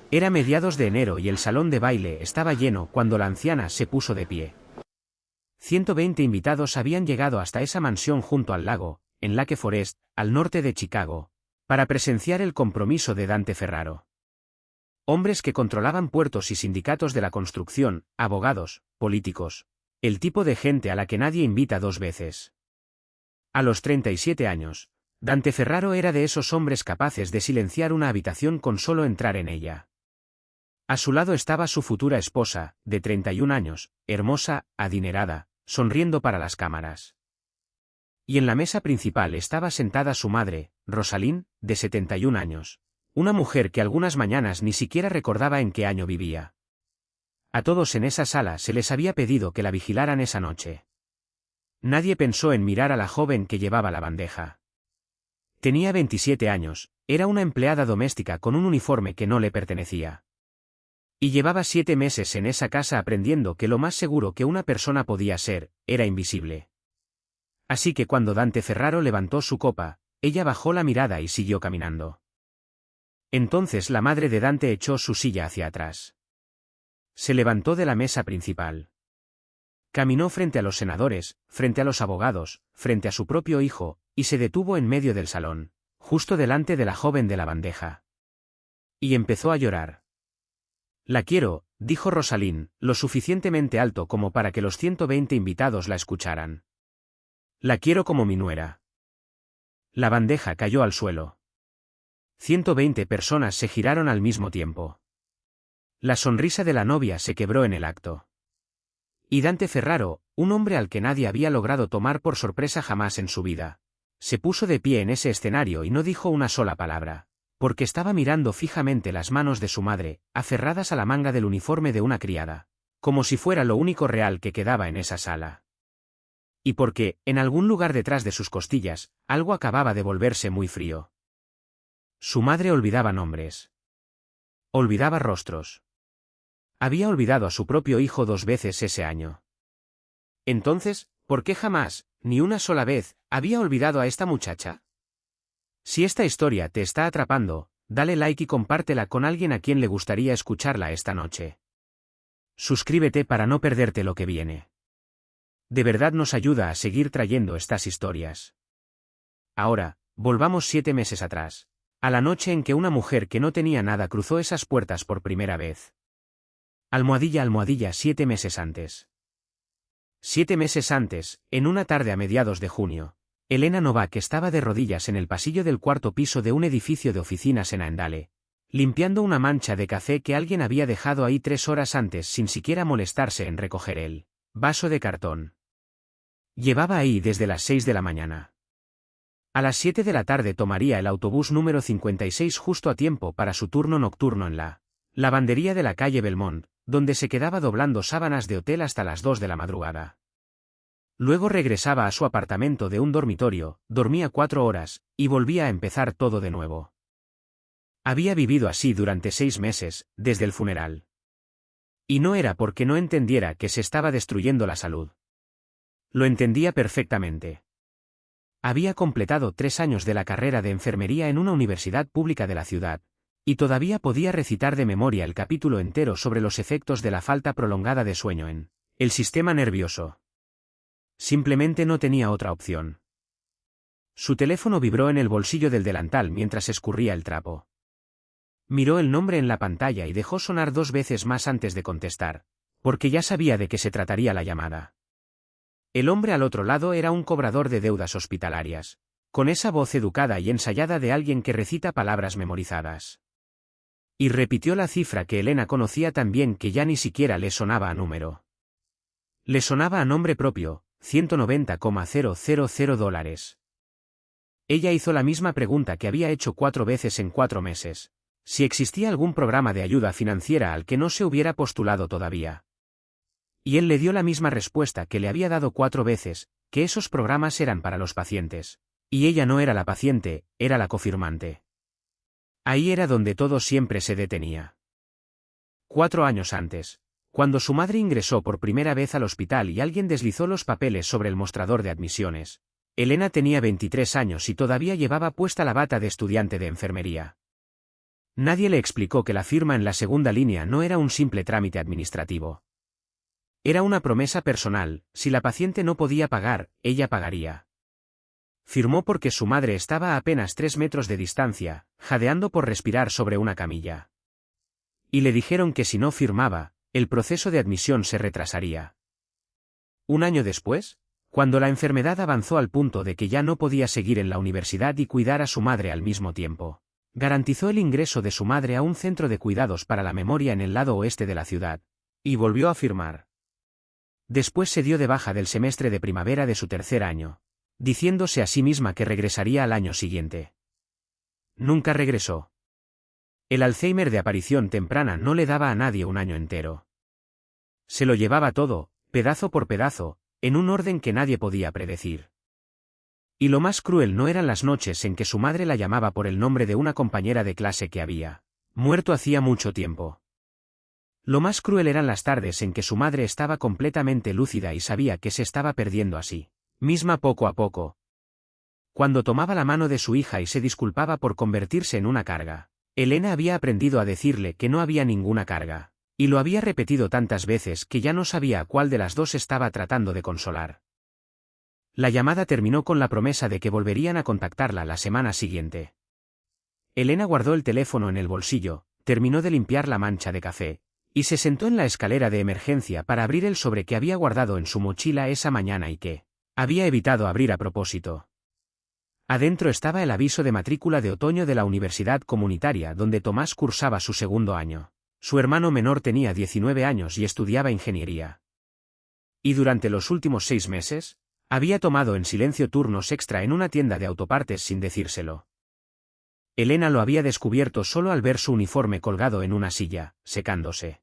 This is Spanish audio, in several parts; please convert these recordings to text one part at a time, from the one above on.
Era mediados de enero y el salón de baile estaba lleno cuando la anciana se puso de pie. 120 invitados habían llegado hasta esa mansión junto al lago, en Lake Forest, al norte de Chicago, para presenciar el compromiso de Dante Ferraro. Hombres que controlaban puertos y sindicatos de la construcción, abogados, políticos, el tipo de gente a la que nadie invita dos veces. A los 37 años, Dante Ferraro era de esos hombres capaces de silenciar una habitación con solo entrar en ella. A su lado estaba su futura esposa, de 31 años, hermosa, adinerada, sonriendo para las cámaras. Y en la mesa principal estaba sentada su madre, Rosalind, de 71 años, una mujer que algunas mañanas ni siquiera recordaba en qué año vivía. A todos en esa sala se les había pedido que la vigilaran esa noche. Nadie pensó en mirar a la joven que llevaba la bandeja. Tenía 27 años, era una empleada doméstica con un uniforme que no le pertenecía. Y llevaba 7 meses en esa casa aprendiendo que lo más seguro que una persona podía ser, era invisible. Así que cuando Dante Ferraro levantó su copa, ella bajó la mirada y siguió caminando. Entonces la madre de Dante echó su silla hacia atrás. Se levantó de la mesa principal. Caminó frente a los senadores, frente a los abogados, frente a su propio hijo, y se detuvo en medio del salón, justo delante de la joven de la bandeja. Y empezó a llorar. «La quiero», dijo Rosalind, lo suficientemente alto como para que los 120 invitados la escucharan. «La quiero como mi nuera». La bandeja cayó al suelo. 120 personas se giraron al mismo tiempo. La sonrisa de la novia se quebró en el acto. Y Dante Ferraro, un hombre al que nadie había logrado tomar por sorpresa jamás en su vida, se puso de pie en ese escenario y no dijo una sola palabra, porque estaba mirando fijamente las manos de su madre, aferradas a la manga del uniforme de una criada, como si fuera lo único real que quedaba en esa sala. Y porque, en algún lugar detrás de sus costillas, algo acababa de volverse muy frío. Su madre olvidaba nombres. Olvidaba rostros. Había olvidado a su propio hijo 2 veces ese año. Entonces, ¿por qué jamás, ni una sola vez, había olvidado a esta muchacha? Si esta historia te está atrapando, dale like y compártela con alguien a quien le gustaría escucharla esta noche. Suscríbete para no perderte lo que viene. De verdad nos ayuda a seguir trayendo estas historias. Ahora, volvamos 7 meses atrás, a la noche en que una mujer que no tenía nada cruzó esas puertas por primera vez. Almohadilla, almohadilla, 7 meses antes. 7 meses antes, en una tarde a mediados de junio, Elena Novak estaba de rodillas en el pasillo del 4º piso de un edificio de oficinas en Andale, limpiando una mancha de café que alguien había dejado ahí 3 horas antes sin siquiera molestarse en recoger el vaso de cartón. Llevaba ahí desde las 6 de la mañana. A las 7 de la tarde tomaría el autobús número 56 justo a tiempo para su turno nocturno en la lavandería de la calle Belmont, donde se quedaba doblando sábanas de hotel hasta las 2 de la madrugada. Luego regresaba a su apartamento de un dormitorio, dormía 4 horas, y volvía a empezar todo de nuevo. Había vivido así durante 6 meses, desde el funeral. Y no era porque no entendiera que se estaba destruyendo la salud. Lo entendía perfectamente. Había completado 3 años de la carrera de enfermería en una universidad pública de la ciudad, y todavía podía recitar de memoria el capítulo entero sobre los efectos de la falta prolongada de sueño en el sistema nervioso. Simplemente no tenía otra opción. Su teléfono vibró en el bolsillo del delantal mientras escurría el trapo. Miró el nombre en la pantalla y dejó sonar 2 veces más antes de contestar, porque ya sabía de qué se trataría la llamada. El hombre al otro lado era un cobrador de deudas hospitalarias, con esa voz educada y ensayada de alguien que recita palabras memorizadas. Y repitió la cifra que Elena conocía tan bien que ya ni siquiera le sonaba a número. Le sonaba a nombre propio, $190,000. Ella hizo la misma pregunta que había hecho 4 veces en 4 meses, si existía algún programa de ayuda financiera al que no se hubiera postulado todavía. Y él le dio la misma respuesta que le había dado 4 veces, que esos programas eran para los pacientes, y ella no era la paciente, era la cofirmante. Ahí era donde todo siempre se detenía. 4 años antes, cuando su madre ingresó por primera vez al hospital y alguien deslizó los papeles sobre el mostrador de admisiones, Elena tenía 23 años y todavía llevaba puesta la bata de estudiante de enfermería. Nadie le explicó que la firma en la segunda línea no era un simple trámite administrativo. Era una promesa personal: si la paciente no podía pagar, ella pagaría. Firmó porque su madre estaba a apenas 3 metros de distancia, jadeando por respirar sobre una camilla. Y le dijeron que si no firmaba, el proceso de admisión se retrasaría. Un año después, cuando la enfermedad avanzó al punto de que ya no podía seguir en la universidad y cuidar a su madre al mismo tiempo, garantizó el ingreso de su madre a un centro de cuidados para la memoria en el lado oeste de la ciudad, y volvió a firmar. Después se dio de baja del semestre de primavera de su tercer año, diciéndose a sí misma que regresaría al año siguiente. Nunca regresó. El Alzheimer de aparición temprana no le daba a nadie un año entero. Se lo llevaba todo, pedazo por pedazo, en un orden que nadie podía predecir. Y lo más cruel no eran las noches en que su madre la llamaba por el nombre de una compañera de clase que había muerto hacía mucho tiempo. Lo más cruel eran las tardes en que su madre estaba completamente lúcida y sabía que se estaba perdiendo a sí misma poco a poco. Cuando tomaba la mano de su hija y se disculpaba por convertirse en una carga, Elena había aprendido a decirle que no había ninguna carga, y lo había repetido tantas veces que ya no sabía a cuál de las dos estaba tratando de consolar. La llamada terminó con la promesa de que volverían a contactarla la semana siguiente. Elena guardó el teléfono en el bolsillo, terminó de limpiar la mancha de café, y se sentó en la escalera de emergencia para abrir el sobre que había guardado en su mochila esa mañana y que había evitado abrir a propósito. Adentro estaba el aviso de matrícula de otoño de la universidad comunitaria donde Tomás cursaba su segundo año. Su hermano menor tenía 19 años y estudiaba ingeniería. Y durante los últimos 6 meses, había tomado en silencio turnos extra en una tienda de autopartes sin decírselo. Elena lo había descubierto solo al ver su uniforme colgado en una silla, secándose.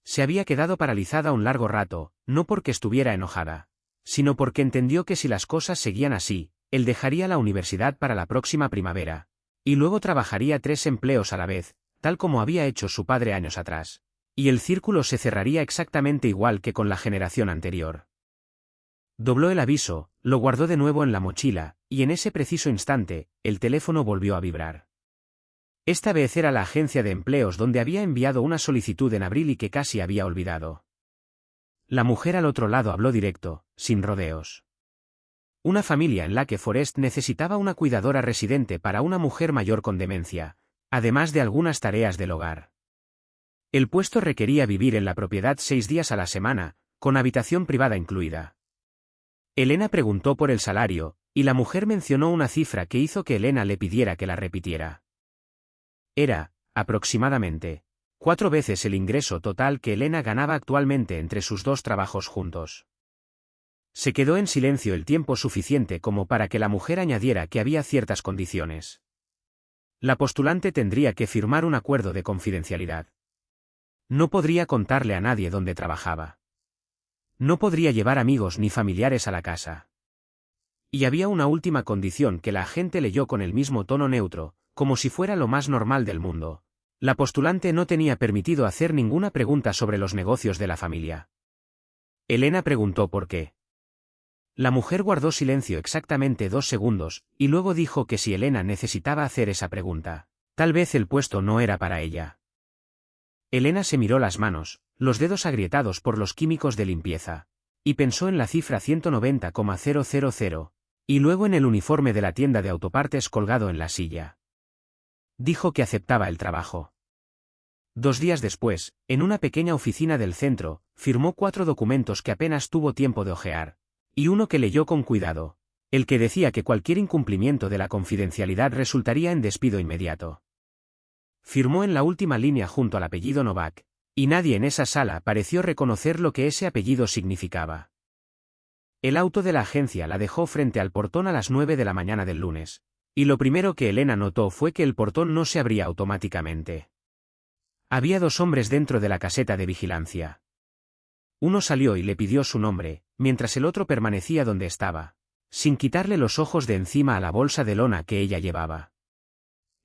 Se había quedado paralizada un largo rato, no porque estuviera enojada, sino porque entendió que si las cosas seguían así, él dejaría la universidad para la próxima primavera, y luego trabajaría 3 empleos a la vez, tal como había hecho su padre años atrás, y el círculo se cerraría exactamente igual que con la generación anterior. Dobló el aviso, lo guardó de nuevo en la mochila, y en ese preciso instante, el teléfono volvió a vibrar. Esta vez era la agencia de empleos donde había enviado una solicitud en abril y que casi había olvidado. La mujer al otro lado habló directo, sin rodeos. Una familia en la que Forrest necesitaba una cuidadora residente para una mujer mayor con demencia, además de algunas tareas del hogar. El puesto requería vivir en la propiedad 6 días a la semana, con habitación privada incluida. Elena preguntó por el salario, y la mujer mencionó una cifra que hizo que Elena le pidiera que la repitiera. Era, aproximadamente, 4 veces el ingreso total que Elena ganaba actualmente entre sus 2 trabajos juntos. Se quedó en silencio el tiempo suficiente como para que la mujer añadiera que había ciertas condiciones. La postulante tendría que firmar un acuerdo de confidencialidad. No podría contarle a nadie dónde trabajaba. No podría llevar amigos ni familiares a la casa. Y había una última condición que la agente leyó con el mismo tono neutro, como si fuera lo más normal del mundo. La postulante no tenía permitido hacer ninguna pregunta sobre los negocios de la familia. Elena preguntó por qué. La mujer guardó silencio exactamente 2 segundos, y luego dijo que si Elena necesitaba hacer esa pregunta, tal vez el puesto no era para ella. Elena se miró las manos, los dedos agrietados por los químicos de limpieza, y pensó en la cifra 190,000, y luego en el uniforme de la tienda de autopartes colgado en la silla. Dijo que aceptaba el trabajo. 2 días después, en una pequeña oficina del centro, firmó 4 documentos que apenas tuvo tiempo de hojear, y uno que leyó con cuidado, el que decía que cualquier incumplimiento de la confidencialidad resultaría en despido inmediato. Firmó en la última línea junto al apellido Novak, y nadie en esa sala pareció reconocer lo que ese apellido significaba. El auto de la agencia la dejó frente al portón a las 9 de la mañana del lunes, y lo primero que Elena notó fue que el portón no se abría automáticamente. Había 2 hombres dentro de la caseta de vigilancia. Uno salió y le pidió su nombre, mientras el otro permanecía donde estaba, sin quitarle los ojos de encima a la bolsa de lona que ella llevaba.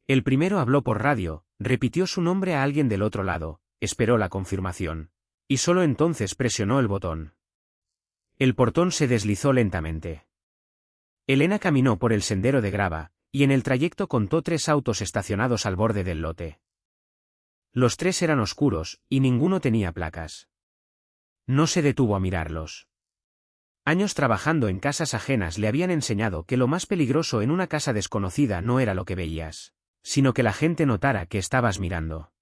El primero habló por radio, repitió su nombre a alguien del otro lado, esperó la confirmación, y solo entonces presionó el botón. El portón se deslizó lentamente. Elena caminó por el sendero de grava, y en el trayecto contó 3 autos estacionados al borde del lote. Los 3 eran oscuros, y ninguno tenía placas. No se detuvo a mirarlos. Años trabajando en casas ajenas le habían enseñado que lo más peligroso en una casa desconocida no era lo que veías, sino que la gente notara que estabas mirando.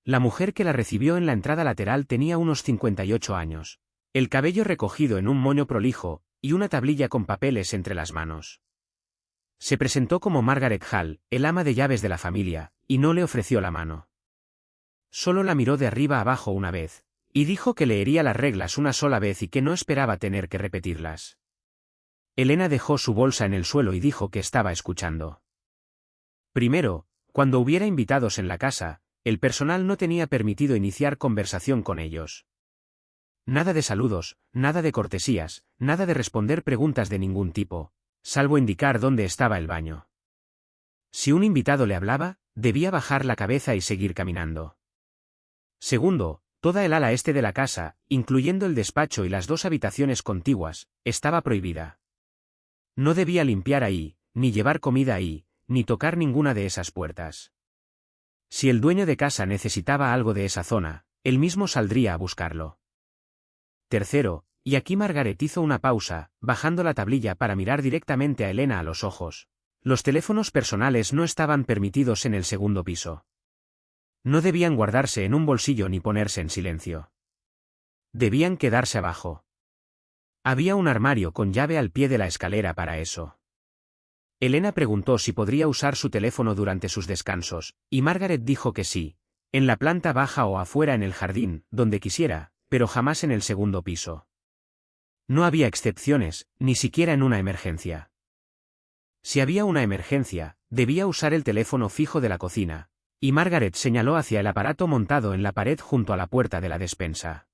La mujer que la recibió en la entrada lateral tenía unos 58 años, el cabello recogido en un moño prolijo, y una tablilla con papeles entre las manos. Se presentó como Margaret Hall, el ama de llaves de la familia, y no le ofreció la mano. Solo la miró de arriba abajo una vez, y dijo que leería las reglas una sola vez y que no esperaba tener que repetirlas. Elena dejó su bolsa en el suelo y dijo que estaba escuchando. Primero, cuando hubiera invitados en la casa, el personal no tenía permitido iniciar conversación con ellos. Nada de saludos, nada de cortesías, nada de responder preguntas de ningún tipo, salvo indicar dónde estaba el baño. Si un invitado le hablaba, debía bajar la cabeza y seguir caminando. Segundo, toda el ala este de la casa, incluyendo el despacho y las 2 habitaciones contiguas, estaba prohibida. No debía limpiar ahí, ni llevar comida ahí, ni tocar ninguna de esas puertas. Si el dueño de casa necesitaba algo de esa zona, él mismo saldría a buscarlo. Tercero, y aquí Margaret hizo una pausa, bajando la tablilla para mirar directamente a Elena a los ojos. Los teléfonos personales no estaban permitidos en el segundo piso. No debían guardarse en un bolsillo ni ponerse en silencio. Debían quedarse abajo. Había un armario con llave al pie de la escalera para eso. Elena preguntó si podría usar su teléfono durante sus descansos, y Margaret dijo que sí, en la planta baja o afuera en el jardín, donde quisiera, pero jamás en el segundo piso. No había excepciones, ni siquiera en una emergencia. Si había una emergencia, debía usar el teléfono fijo de la cocina, y Margaret señaló hacia el aparato montado en la pared junto a la puerta de la despensa.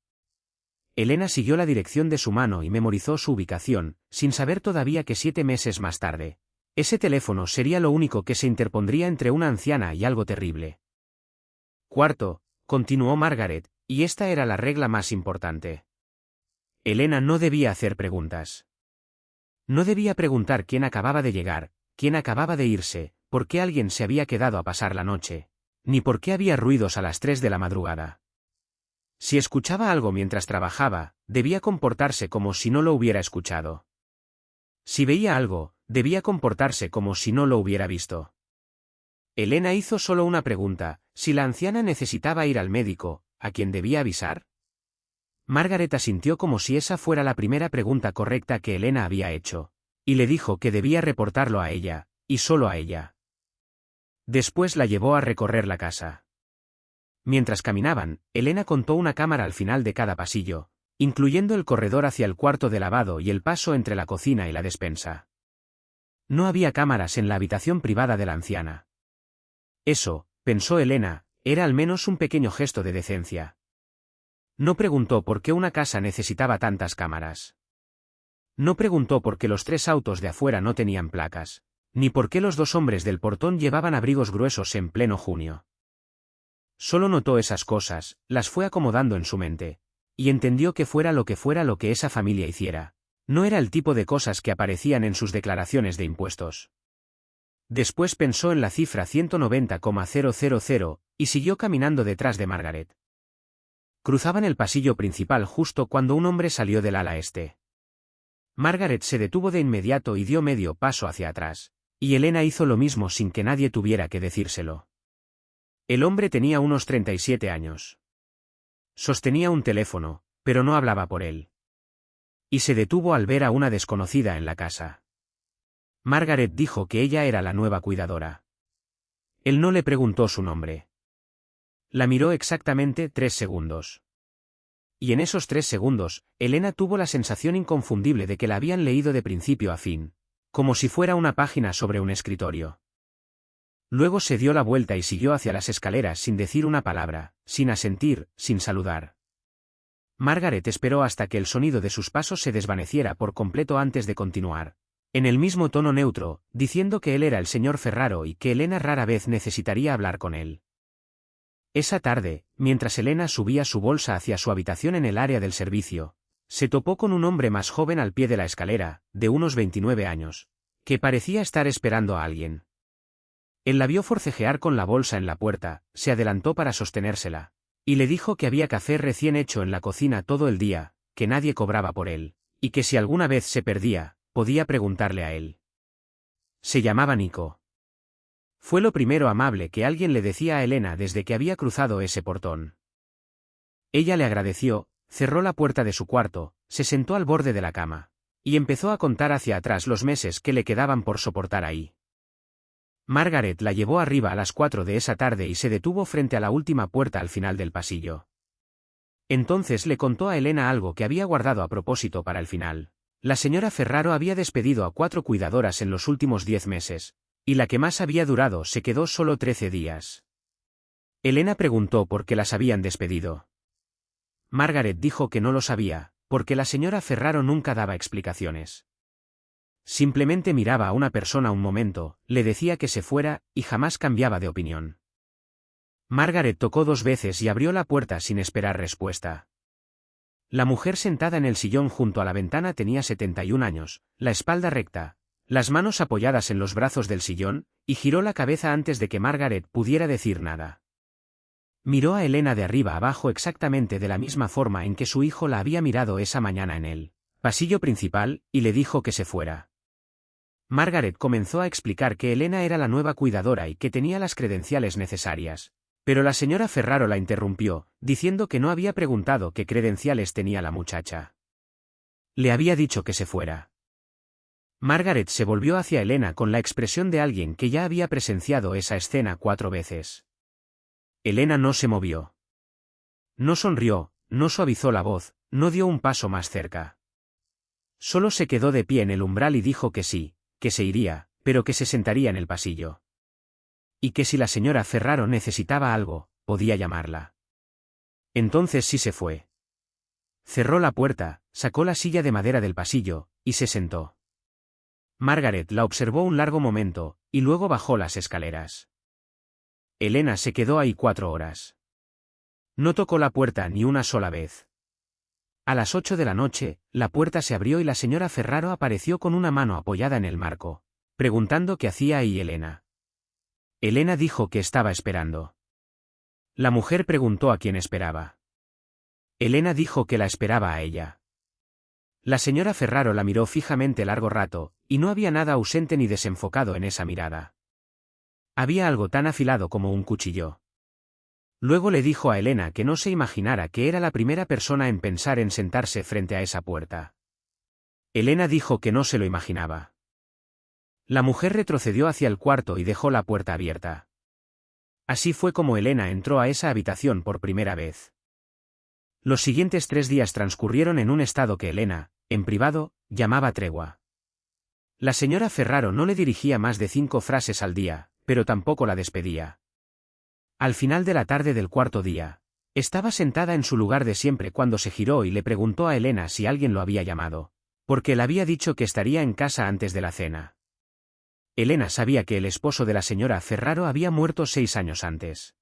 Elena siguió la dirección de su mano y memorizó su ubicación, sin saber todavía que 7 meses más tarde, ese teléfono sería lo único que se interpondría entre una anciana y algo terrible. Cuarto, continuó Margaret, y esta era la regla más importante. Elena no debía hacer preguntas. No debía preguntar quién acababa de llegar, quién acababa de irse, por qué alguien se había quedado a pasar la noche, ni por qué había ruidos a las 3 de la madrugada. Si escuchaba algo mientras trabajaba, debía comportarse como si no lo hubiera escuchado. Si veía algo, debía comportarse como si no lo hubiera visto. Elena hizo solo una pregunta: si la anciana necesitaba ir al médico, ¿a quién debía avisar? Margaret asintió como si esa fuera la primera pregunta correcta que Elena había hecho, y le dijo que debía reportarlo a ella, y solo a ella. Después la llevó a recorrer la casa. Mientras caminaban, Elena contó una cámara al final de cada pasillo, incluyendo el corredor hacia el cuarto de lavado y el paso entre la cocina y la despensa. No había cámaras en la habitación privada de la anciana. Eso, pensó Elena, era al menos un pequeño gesto de decencia. No preguntó por qué una casa necesitaba tantas cámaras. No preguntó por qué los 3 autos de afuera no tenían placas, ni por qué los 2 hombres del portón llevaban abrigos gruesos en pleno junio. Solo notó esas cosas, las fue acomodando en su mente, y entendió que fuera lo que esa familia hiciera, no era el tipo de cosas que aparecían en sus declaraciones de impuestos. Después pensó en la cifra 190,000, y siguió caminando detrás de Margaret. Cruzaban el pasillo principal justo cuando un hombre salió del ala este. Margaret se detuvo de inmediato y dio medio paso hacia atrás, y Elena hizo lo mismo sin que nadie tuviera que decírselo. El hombre tenía unos 37 años. Sostenía un teléfono, pero no hablaba por él. Y se detuvo al ver a una desconocida en la casa. Margaret dijo que ella era la nueva cuidadora. Él no le preguntó su nombre. La miró exactamente 3 segundos. Y en esos 3 segundos, Elena tuvo la sensación inconfundible de que la habían leído de principio a fin, como si fuera una página sobre un escritorio. Luego se dio la vuelta y siguió hacia las escaleras sin decir una palabra, sin asentir, sin saludar. Margaret esperó hasta que el sonido de sus pasos se desvaneciera por completo antes de continuar, en el mismo tono neutro, diciendo que él era el señor Ferraro y que Elena rara vez necesitaría hablar con él. Esa tarde, mientras Elena subía su bolsa hacia su habitación en el área del servicio, se topó con un hombre más joven al pie de la escalera, de unos 29 años, que parecía estar esperando a alguien. Él la vio forcejear con la bolsa en la puerta, se adelantó para sostenérsela, y le dijo que había café recién hecho en la cocina todo el día, que nadie cobraba por él, y que si alguna vez se perdía, podía preguntarle a él. Se llamaba Nico. Fue lo primero amable que alguien le decía a Elena desde que había cruzado ese portón. Ella le agradeció, cerró la puerta de su cuarto, se sentó al borde de la cama, y empezó a contar hacia atrás los meses que le quedaban por soportar ahí. Margaret la llevó arriba a las 4 de esa tarde y se detuvo frente a la última puerta al final del pasillo. Entonces le contó a Elena algo que había guardado a propósito para el final. La señora Ferraro había despedido a 4 cuidadoras en los últimos 10 meses, y la que más había durado se quedó solo 13 días. Elena preguntó por qué las habían despedido. Margaret dijo que no lo sabía, porque la señora Ferraro nunca daba explicaciones. Simplemente miraba a una persona un momento, le decía que se fuera, y jamás cambiaba de opinión. Margaret tocó 2 veces y abrió la puerta sin esperar respuesta. La mujer sentada en el sillón junto a la ventana tenía 71 años, la espalda recta, las manos apoyadas en los brazos del sillón, y giró la cabeza antes de que Margaret pudiera decir nada. Miró a Elena de arriba abajo exactamente de la misma forma en que su hijo la había mirado esa mañana en el pasillo principal, y le dijo que se fuera. Margaret comenzó a explicar que Elena era la nueva cuidadora y que tenía las credenciales necesarias, pero la señora Ferraro la interrumpió, diciendo que no había preguntado qué credenciales tenía la muchacha. Le había dicho que se fuera. Margaret se volvió hacia Elena con la expresión de alguien que ya había presenciado esa escena 4 veces. Elena no se movió. No sonrió, no suavizó la voz, no dio un paso más cerca. Solo se quedó de pie en el umbral y dijo que sí, que se iría, pero que se sentaría en el pasillo. Y que si la señora Ferraro necesitaba algo, podía llamarla. Entonces sí se fue. Cerró la puerta, sacó la silla de madera del pasillo, y se sentó. Margaret la observó un largo momento, y luego bajó las escaleras. Elena se quedó ahí 4 horas. No tocó la puerta ni una sola vez. A las 8 de la noche, la puerta se abrió y la señora Ferraro apareció con una mano apoyada en el marco, preguntando qué hacía ahí Elena. Elena dijo que estaba esperando. La mujer preguntó a quién esperaba. Elena dijo que la esperaba a ella. La señora Ferraro la miró fijamente largo rato, y no había nada ausente ni desenfocado en esa mirada. Había algo tan afilado como un cuchillo. Luego le dijo a Elena que no se imaginara que era la primera persona en pensar en sentarse frente a esa puerta. Elena dijo que no se lo imaginaba. La mujer retrocedió hacia el cuarto y dejó la puerta abierta. Así fue como Elena entró a esa habitación por primera vez. Los siguientes 3 días transcurrieron en un estado que Elena, en privado, llamaba tregua. La señora Ferraro no le dirigía más de 5 frases al día, pero tampoco la despedía. Al final de la tarde del 4.º día, estaba sentada en su lugar de siempre cuando se giró y le preguntó a Elena si alguien lo había llamado, porque él había dicho que estaría en casa antes de la cena. Elena sabía que el esposo de la señora Ferraro había muerto 6 años antes.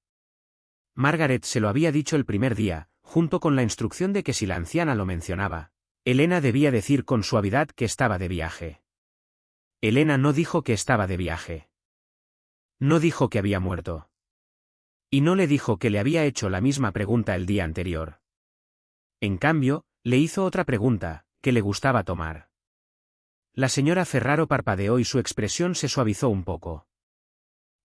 Margaret se lo había dicho el primer día, junto con la instrucción de que si la anciana lo mencionaba, Elena debía decir con suavidad que estaba de viaje. Elena no dijo que estaba de viaje. No dijo que había muerto. Y no le dijo que le había hecho la misma pregunta el día anterior. En cambio, le hizo otra pregunta, que le gustaba tomar. La señora Ferraro parpadeó y su expresión se suavizó un poco.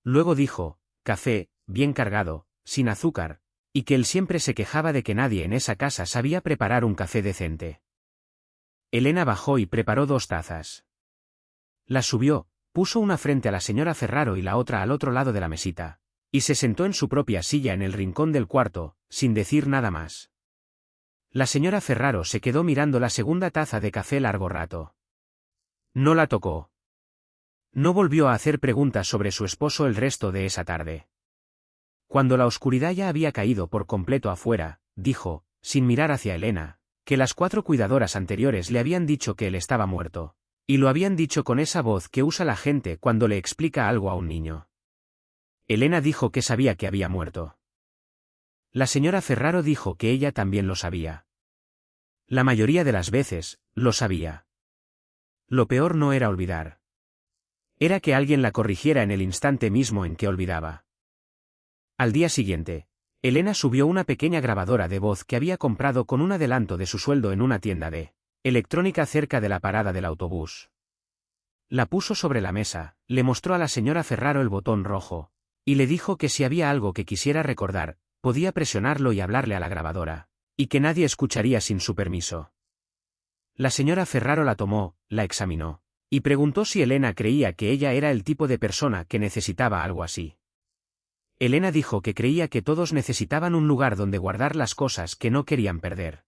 Luego dijo, café, bien cargado, sin azúcar, y que él siempre se quejaba de que nadie en esa casa sabía preparar un café decente. Elena bajó y preparó 2 tazas. Las subió, puso una frente a la señora Ferraro y la otra al otro lado de la mesita, y se sentó en su propia silla en el rincón del cuarto, sin decir nada más. La señora Ferraro se quedó mirando la segunda taza de café largo rato. No la tocó. No volvió a hacer preguntas sobre su esposo el resto de esa tarde. Cuando la oscuridad ya había caído por completo afuera, dijo, sin mirar hacia Elena, que las 4 cuidadoras anteriores le habían dicho que él estaba muerto, y lo habían dicho con esa voz que usa la gente cuando le explica algo a un niño. Elena dijo que sabía que había muerto. La señora Ferraro dijo que ella también lo sabía. La mayoría de las veces, lo sabía. Lo peor no era olvidar. Era que alguien la corrigiera en el instante mismo en que olvidaba. Al día siguiente, Elena subió una pequeña grabadora de voz que había comprado con un adelanto de su sueldo en una tienda de electrónica cerca de la parada del autobús. La puso sobre la mesa, le mostró a la señora Ferraro el botón rojo, y le dijo que si había algo que quisiera recordar, podía presionarlo y hablarle a la grabadora, y que nadie escucharía sin su permiso. La señora Ferraro la tomó, la examinó, y preguntó si Elena creía que ella era el tipo de persona que necesitaba algo así. Elena dijo que creía que todos necesitaban un lugar donde guardar las cosas que no querían perder.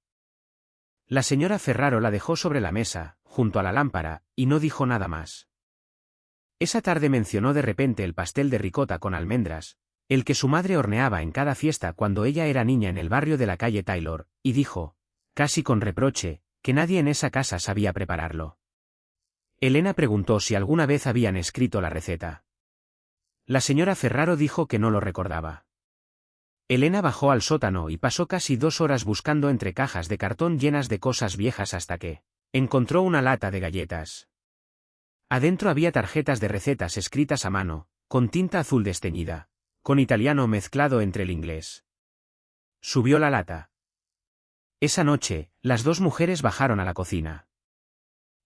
La señora Ferraro la dejó sobre la mesa, junto a la lámpara, y no dijo nada más. Esa tarde mencionó de repente el pastel de ricota con almendras, el que su madre horneaba en cada fiesta cuando ella era niña en el barrio de la calle Taylor, y dijo, casi con reproche, que nadie en esa casa sabía prepararlo. Elena preguntó si alguna vez habían escrito la receta. La señora Ferraro dijo que no lo recordaba. Elena bajó al sótano y pasó casi 2 horas buscando entre cajas de cartón llenas de cosas viejas hasta que encontró una lata de galletas. Adentro había tarjetas de recetas escritas a mano, con tinta azul desteñida, con italiano mezclado entre el inglés. Subió la lata. Esa noche, las dos mujeres bajaron a la cocina.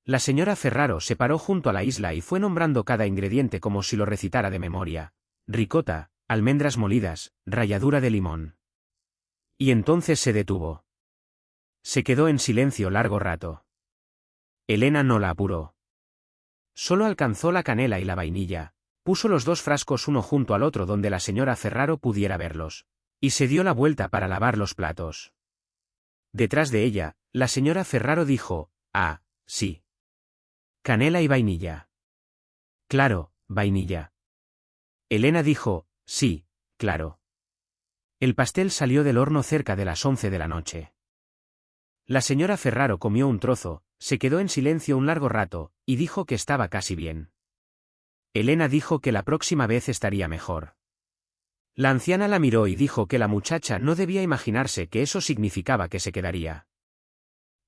La señora Ferraro se paró junto a la isla y fue nombrando cada ingrediente como si lo recitara de memoria. Ricota, almendras molidas, ralladura de limón. Y entonces se detuvo. Se quedó en silencio largo rato. Elena no la apuró. Solo alcanzó la canela y la vainilla, puso los 2 frascos uno junto al otro donde la señora Ferraro pudiera verlos, y se dio la vuelta para lavar los platos. Detrás de ella, la señora Ferraro dijo, ah, sí. Canela y vainilla. Claro, vainilla. Elena dijo, sí, claro. El pastel salió del horno cerca de las 11 de la noche. La señora Ferraro comió un trozo, se quedó en silencio un largo rato, y dijo que estaba casi bien. Elena dijo que la próxima vez estaría mejor. La anciana la miró y dijo que la muchacha no debía imaginarse que eso significaba que se quedaría.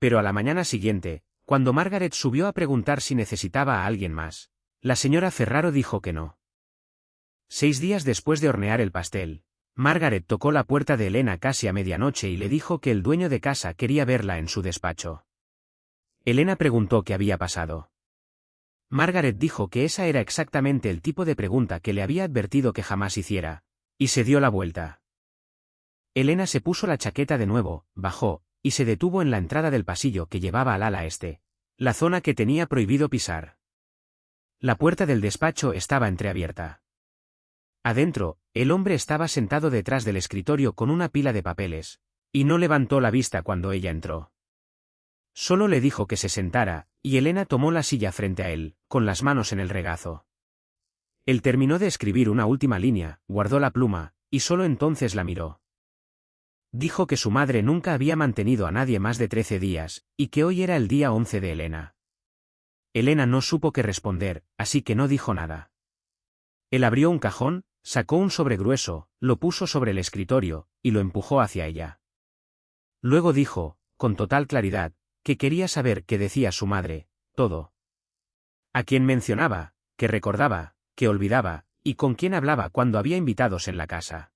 Pero a la mañana siguiente, cuando Margaret subió a preguntar si necesitaba a alguien más, la señora Ferraro dijo que no. 6 días después de hornear el pastel, Margaret tocó la puerta de Elena casi a medianoche y le dijo que el dueño de casa quería verla en su despacho. Elena preguntó qué había pasado. Margaret dijo que esa era exactamente el tipo de pregunta que le había advertido que jamás hiciera, y se dio la vuelta. Elena se puso la chaqueta de nuevo, bajó, y se detuvo en la entrada del pasillo que llevaba al ala este, la zona que tenía prohibido pisar. La puerta del despacho estaba entreabierta. Adentro, el hombre estaba sentado detrás del escritorio con una pila de papeles, y no levantó la vista cuando ella entró. Solo le dijo que se sentara, y Elena tomó la silla frente a él, con las manos en el regazo. Él terminó de escribir una última línea, guardó la pluma, y solo entonces la miró. Dijo que su madre nunca había mantenido a nadie más de 13 días, y que hoy era el día 11 de Elena. Elena no supo qué responder, así que no dijo nada. Él abrió un cajón, sacó un sobre grueso, lo puso sobre el escritorio, y lo empujó hacia ella. Luego dijo, con total claridad, que quería saber qué decía su madre, todo. A quién mencionaba, qué recordaba, qué olvidaba, y con quién hablaba cuando había invitados en la casa.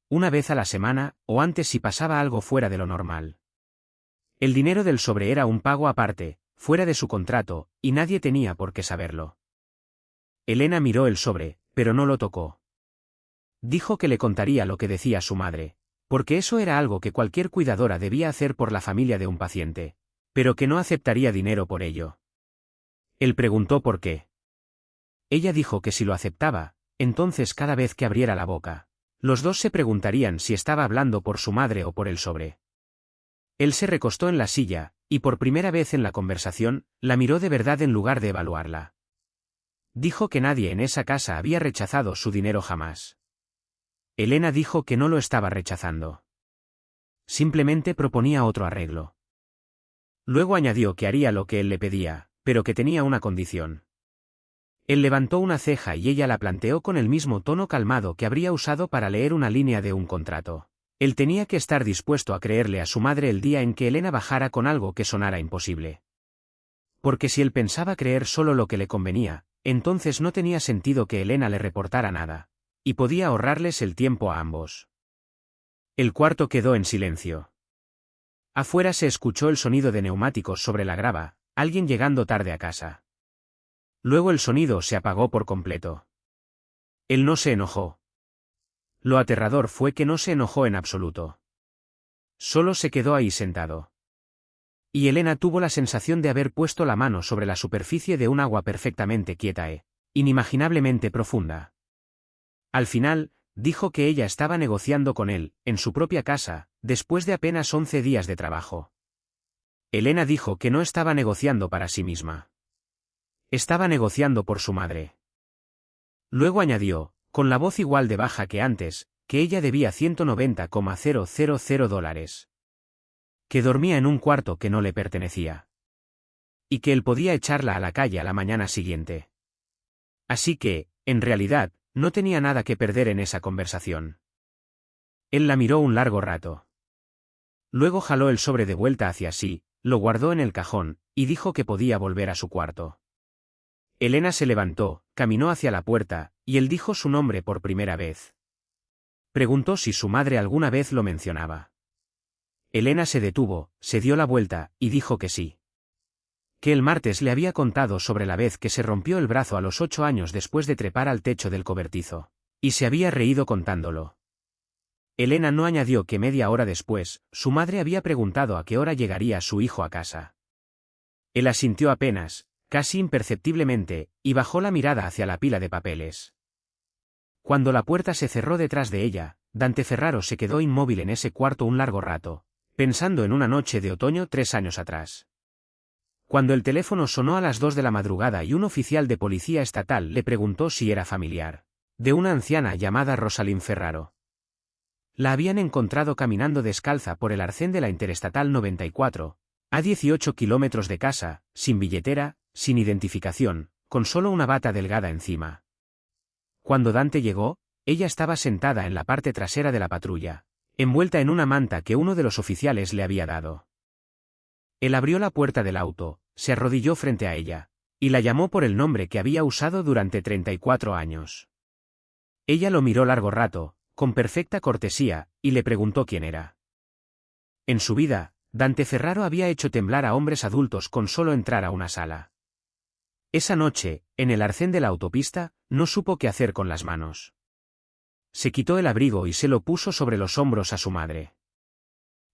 Una vez a la semana, o antes si pasaba algo fuera de lo normal. El dinero del sobre era un pago aparte, fuera de su contrato, y nadie tenía por qué saberlo. Elena miró el sobre, pero no lo tocó. Dijo que le contaría lo que decía su madre, porque eso era algo que cualquier cuidadora debía hacer por la familia de un paciente, pero que no aceptaría dinero por ello. Él preguntó por qué. Ella dijo que si lo aceptaba, entonces cada vez que abriera la boca, los dos se preguntarían si estaba hablando por su madre o por el sobre. Él se recostó en la silla, y por primera vez en la conversación, la miró de verdad en lugar de evaluarla. Dijo que nadie en esa casa había rechazado su dinero jamás. Elena dijo que no lo estaba rechazando. Simplemente proponía otro arreglo. Luego añadió que haría lo que él le pedía, pero que tenía una condición. Él levantó una ceja y ella la planteó con el mismo tono calmado que habría usado para leer una línea de un contrato. Él tenía que estar dispuesto a creerle a su madre el día en que Elena bajara con algo que sonara imposible. Porque si él pensaba creer solo lo que le convenía, Entonces no tenía sentido que Elena le reportara nada. Y podía ahorrarles el tiempo a ambos. El cuarto quedó en silencio. Afuera se escuchó el sonido de neumáticos sobre la grava, alguien llegando tarde a casa. Luego el sonido se apagó por completo. Él no se enojó. Lo aterrador fue que no se enojó en absoluto. Solo se quedó ahí sentado. Y Elena tuvo la sensación de haber puesto la mano sobre la superficie de un agua perfectamente quieta inimaginablemente profunda. Al final, dijo que ella estaba negociando con él, en su propia casa, después de apenas 11 días de trabajo. Elena dijo que no estaba negociando para sí misma. Estaba negociando por su madre. Luego añadió, con la voz igual de baja que antes, que ella debía $190,000. Que dormía en un cuarto que no le pertenecía. Y que él podía echarla a la calle a la mañana siguiente. Así que, en realidad, no tenía nada que perder en esa conversación. Él la miró un largo rato. Luego jaló el sobre de vuelta hacia sí, lo guardó en el cajón, y dijo que podía volver a su cuarto. Elena se levantó, caminó hacia la puerta, y él dijo su nombre por primera vez. Preguntó si su madre alguna vez lo mencionaba. Elena se detuvo, se dio la vuelta, y dijo que sí. Que el martes le había contado sobre la vez que se rompió el brazo a los 8 años después de trepar al techo del cobertizo. Y se había reído contándolo. Elena no añadió que media hora después, su madre había preguntado a qué hora llegaría su hijo a casa. Él asintió apenas, casi imperceptiblemente, y bajó la mirada hacia la pila de papeles. Cuando la puerta se cerró detrás de ella, Dante Ferraro se quedó inmóvil en ese cuarto un largo rato, pensando en una noche de otoño 3 años atrás. Cuando el teléfono sonó a las 2 de la madrugada y un oficial de policía estatal le preguntó si era familiar de una anciana llamada Rosalind Ferraro. La habían encontrado caminando descalza por el arcén de la Interestatal 94, a 18 kilómetros de casa, sin billetera, sin identificación, con solo una bata delgada encima. Cuando Dante llegó, ella estaba sentada en la parte trasera de la patrulla, envuelta en una manta que uno de los oficiales le había dado. Él abrió la puerta del auto, se arrodilló frente a ella, y la llamó por el nombre que había usado durante 34 años. Ella lo miró largo rato, con perfecta cortesía, y le preguntó quién era. En su vida, Dante Ferraro había hecho temblar a hombres adultos con solo entrar a una sala. Esa noche, en el arcén de la autopista, no supo qué hacer con las manos. Se quitó el abrigo y se lo puso sobre los hombros a su madre.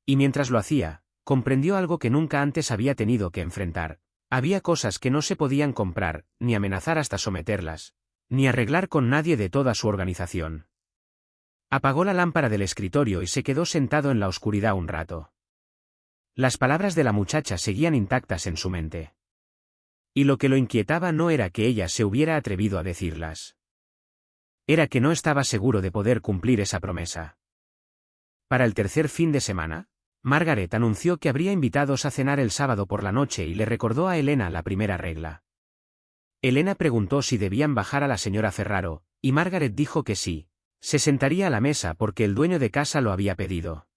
Y mientras lo hacía, comprendió algo que nunca antes había tenido que enfrentar. Había cosas que no se podían comprar, ni amenazar hasta someterlas, ni arreglar con nadie de toda su organización. Apagó la lámpara del escritorio y se quedó sentado en la oscuridad un rato. Las palabras de la muchacha seguían intactas en su mente. Y lo que lo inquietaba no era que ella se hubiera atrevido a decirlas. Era que no estaba seguro de poder cumplir esa promesa. Para el tercer fin de semana, Margaret anunció que habría invitados a cenar el sábado por la noche y le recordó a Elena la primera regla. Elena preguntó si debían bajar a la señora Ferraro, y Margaret dijo que sí. Se sentaría a la mesa porque el dueño de casa lo había pedido.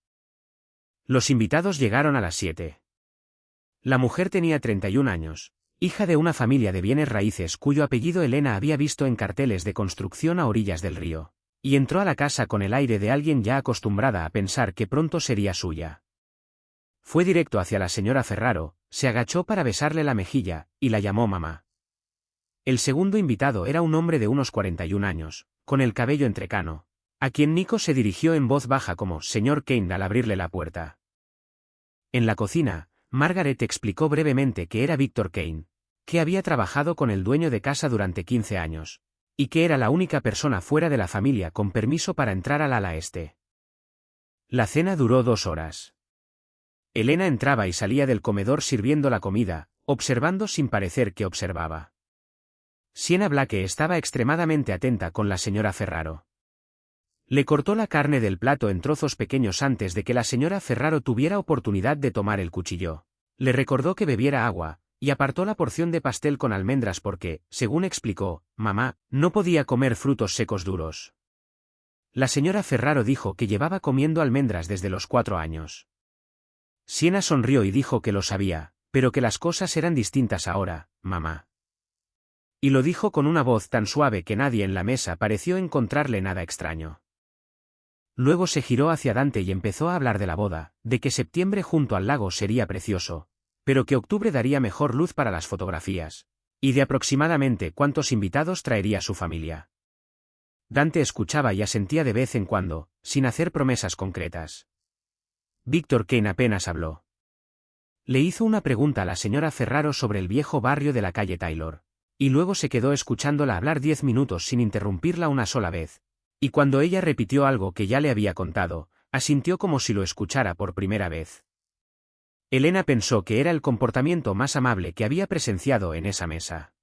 Los invitados llegaron a las 7. La mujer tenía 31 años, hija de una familia de bienes raíces cuyo apellido Elena había visto en carteles de construcción a orillas del río, y entró a la casa con el aire de alguien ya acostumbrada a pensar que pronto sería suya. Fue directo hacia la señora Ferraro, se agachó para besarle la mejilla, y la llamó mamá. El segundo invitado era un hombre de unos 41 años, con el cabello entrecano, a quien Nico se dirigió en voz baja como «Señor Kane» al abrirle la puerta. En la cocina, Margaret explicó brevemente que era Víctor Kane, que había trabajado con el dueño de casa durante 15 años, y que era la única persona fuera de la familia con permiso para entrar al ala este. La cena duró 2 horas. Elena entraba y salía del comedor sirviendo la comida, observando sin parecer que observaba. Sienna Blake estaba extremadamente atenta con la señora Ferraro. Le cortó la carne del plato en trozos pequeños antes de que la señora Ferraro tuviera oportunidad de tomar el cuchillo. Le recordó que bebiera agua, y apartó la porción de pastel con almendras porque, según explicó, mamá, no podía comer frutos secos duros. La señora Ferraro dijo que llevaba comiendo almendras desde los 4 años. Sienna sonrió y dijo que lo sabía, pero que las cosas eran distintas ahora, mamá. Y lo dijo con una voz tan suave que nadie en la mesa pareció encontrarle nada extraño. Luego se giró hacia Dante y empezó a hablar de la boda, de que septiembre junto al lago sería precioso, pero que octubre daría mejor luz para las fotografías, y de aproximadamente cuántos invitados traería su familia. Dante escuchaba y asentía de vez en cuando, sin hacer promesas concretas. Víctor Kane apenas habló. Le hizo una pregunta a la señora Ferraro sobre el viejo barrio de la calle Taylor, y luego se quedó escuchándola hablar 10 minutos sin interrumpirla una sola vez, y cuando ella repitió algo que ya le había contado, asintió como si lo escuchara por primera vez. Elena pensó que era el comportamiento más amable que había presenciado en esa mesa.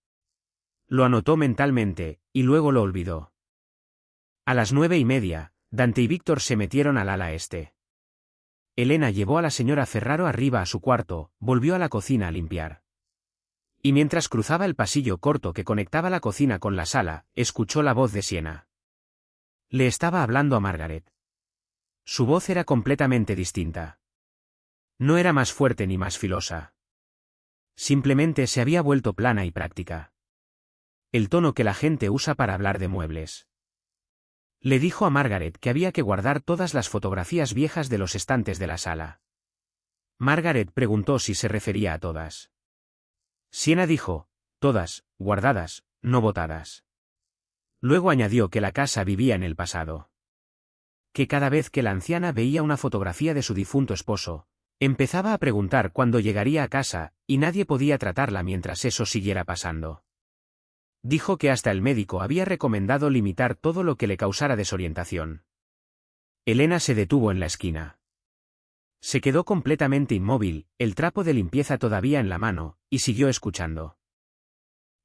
Lo anotó mentalmente, y luego lo olvidó. A las 9:30, Dante y Víctor se metieron al ala este. Elena llevó a la señora Ferraro arriba a su cuarto, volvió a la cocina a limpiar. Y mientras cruzaba el pasillo corto que conectaba la cocina con la sala, escuchó la voz de Siena. Le estaba hablando a Margaret. Su voz era completamente distinta. No era más fuerte ni más filosa. Simplemente se había vuelto plana y práctica. El tono que la gente usa para hablar de muebles. Le dijo a Margaret que había que guardar todas las fotografías viejas de los estantes de la sala. Margaret preguntó si se refería a todas. Siena dijo, todas, guardadas, no botadas. Luego añadió que la casa vivía en el pasado. Que cada vez que la anciana veía una fotografía de su difunto esposo, empezaba a preguntar cuándo llegaría a casa, y nadie podía tratarla mientras eso siguiera pasando. Dijo que hasta el médico había recomendado limitar todo lo que le causara desorientación. Elena se detuvo en la esquina. Se quedó completamente inmóvil, el trapo de limpieza todavía en la mano, y siguió escuchando.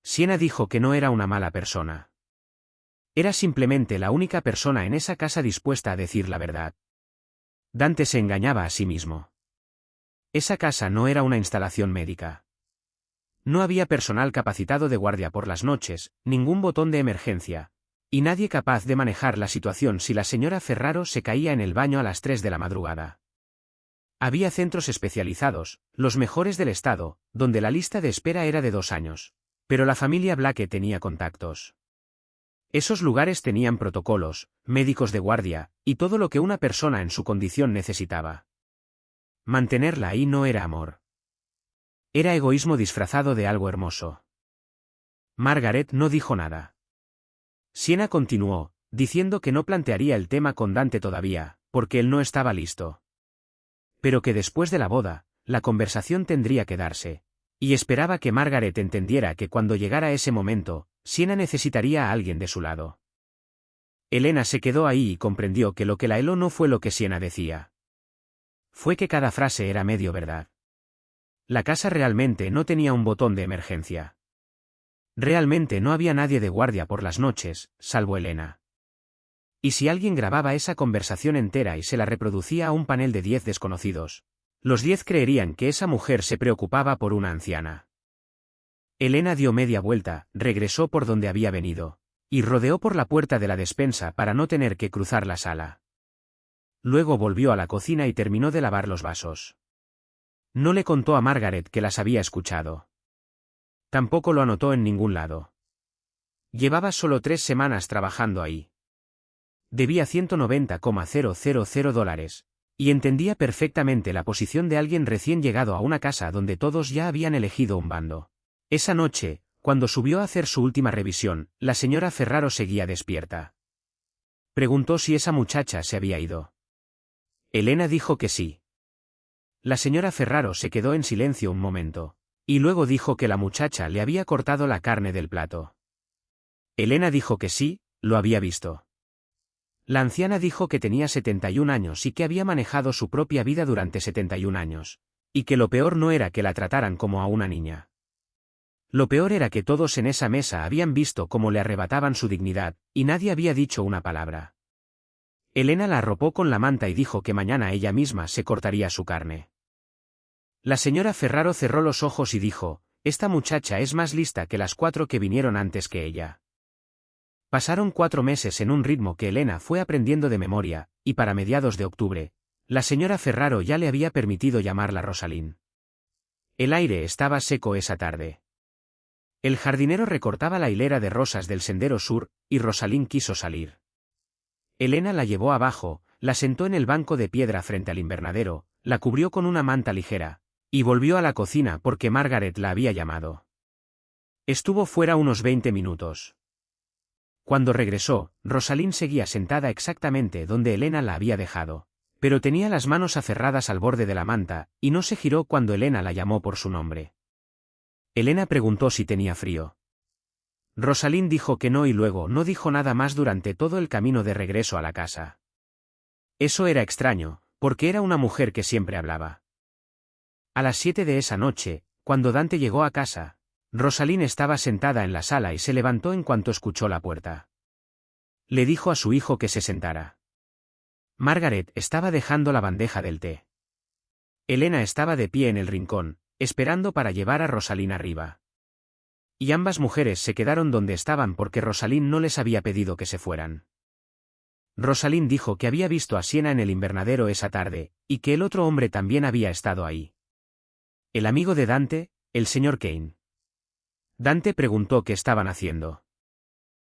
Siena dijo que no era una mala persona. Era simplemente la única persona en esa casa dispuesta a decir la verdad. Dante se engañaba a sí mismo. Esa casa no era una instalación médica. No había personal capacitado de guardia por las noches, ningún botón de emergencia, y nadie capaz de manejar la situación si la señora Ferraro se caía en el baño a las 3 de la madrugada. Había centros especializados, los mejores del estado, donde la lista de espera era de 2 años, pero la familia Blake tenía contactos. Esos lugares tenían protocolos, médicos de guardia, y todo lo que una persona en su condición necesitaba. Mantenerla ahí no era amor. Era egoísmo disfrazado de algo hermoso. Margaret no dijo nada. Siena continuó, diciendo que no plantearía el tema con Dante todavía, porque él no estaba listo. Pero que después de la boda, la conversación tendría que darse, y esperaba que Margaret entendiera que cuando llegara ese momento, Siena necesitaría a alguien de su lado. Elena se quedó ahí y comprendió que lo que la heló no fue lo que Siena decía. Fue que cada frase era medio verdad. La casa realmente no tenía un botón de emergencia. Realmente no había nadie de guardia por las noches, salvo Elena. Y si alguien grababa esa conversación entera y se la reproducía a un panel de 10 desconocidos, los 10 creerían que esa mujer se preocupaba por una anciana. Elena dio media vuelta, regresó por donde había venido, y rodeó por la puerta de la despensa para no tener que cruzar la sala. Luego volvió a la cocina y terminó de lavar los vasos. No le contó a Margaret que las había escuchado. Tampoco lo anotó en ningún lado. Llevaba solo 3 semanas trabajando ahí. Debía $190,000, y entendía perfectamente la posición de alguien recién llegado a una casa donde todos ya habían elegido un bando. Esa noche, cuando subió a hacer su última revisión, la señora Ferraro seguía despierta. Preguntó si esa muchacha se había ido. Elena dijo que sí. La señora Ferraro se quedó en silencio un momento, y luego dijo que la muchacha le había cortado la carne del plato. Elena dijo que sí, lo había visto. La anciana dijo que tenía 71 años y que había manejado su propia vida durante 71 años, y que lo peor no era que la trataran como a una niña. Lo peor era que todos en esa mesa habían visto cómo le arrebataban su dignidad, y nadie había dicho una palabra. Elena la arropó con la manta y dijo que mañana ella misma se cortaría su carne. La señora Ferraro cerró los ojos y dijo, esta muchacha es más lista que las 4 que vinieron antes que ella. Pasaron 4 meses en un ritmo que Elena fue aprendiendo de memoria, y para mediados de octubre, la señora Ferraro ya le había permitido llamarla Rosalind. El aire estaba seco esa tarde. El jardinero recortaba la hilera de rosas del sendero sur, y Rosalind quiso salir. Elena la llevó abajo, la sentó en el banco de piedra frente al invernadero, la cubrió con una manta ligera, y volvió a la cocina porque Margaret la había llamado. Estuvo fuera unos 20 minutos. Cuando regresó, Rosalind seguía sentada exactamente donde Elena la había dejado, pero tenía las manos aferradas al borde de la manta, y no se giró cuando Elena la llamó por su nombre. Elena preguntó si tenía frío. Rosalind dijo que no y luego no dijo nada más durante todo el camino de regreso a la casa. Eso era extraño, porque era una mujer que siempre hablaba. A las 7 de esa noche, cuando Dante llegó a casa, Rosalind estaba sentada en la sala y se levantó en cuanto escuchó la puerta. Le dijo a su hijo que se sentara. Margaret estaba dejando la bandeja del té. Elena estaba de pie en el rincón, esperando para llevar a Rosalind arriba. Y ambas mujeres se quedaron donde estaban porque Rosalind no les había pedido que se fueran. Rosalind dijo que había visto a Siena en el invernadero esa tarde, y que el otro hombre también había estado ahí. El amigo de Dante, el señor Kane. Dante preguntó qué estaban haciendo.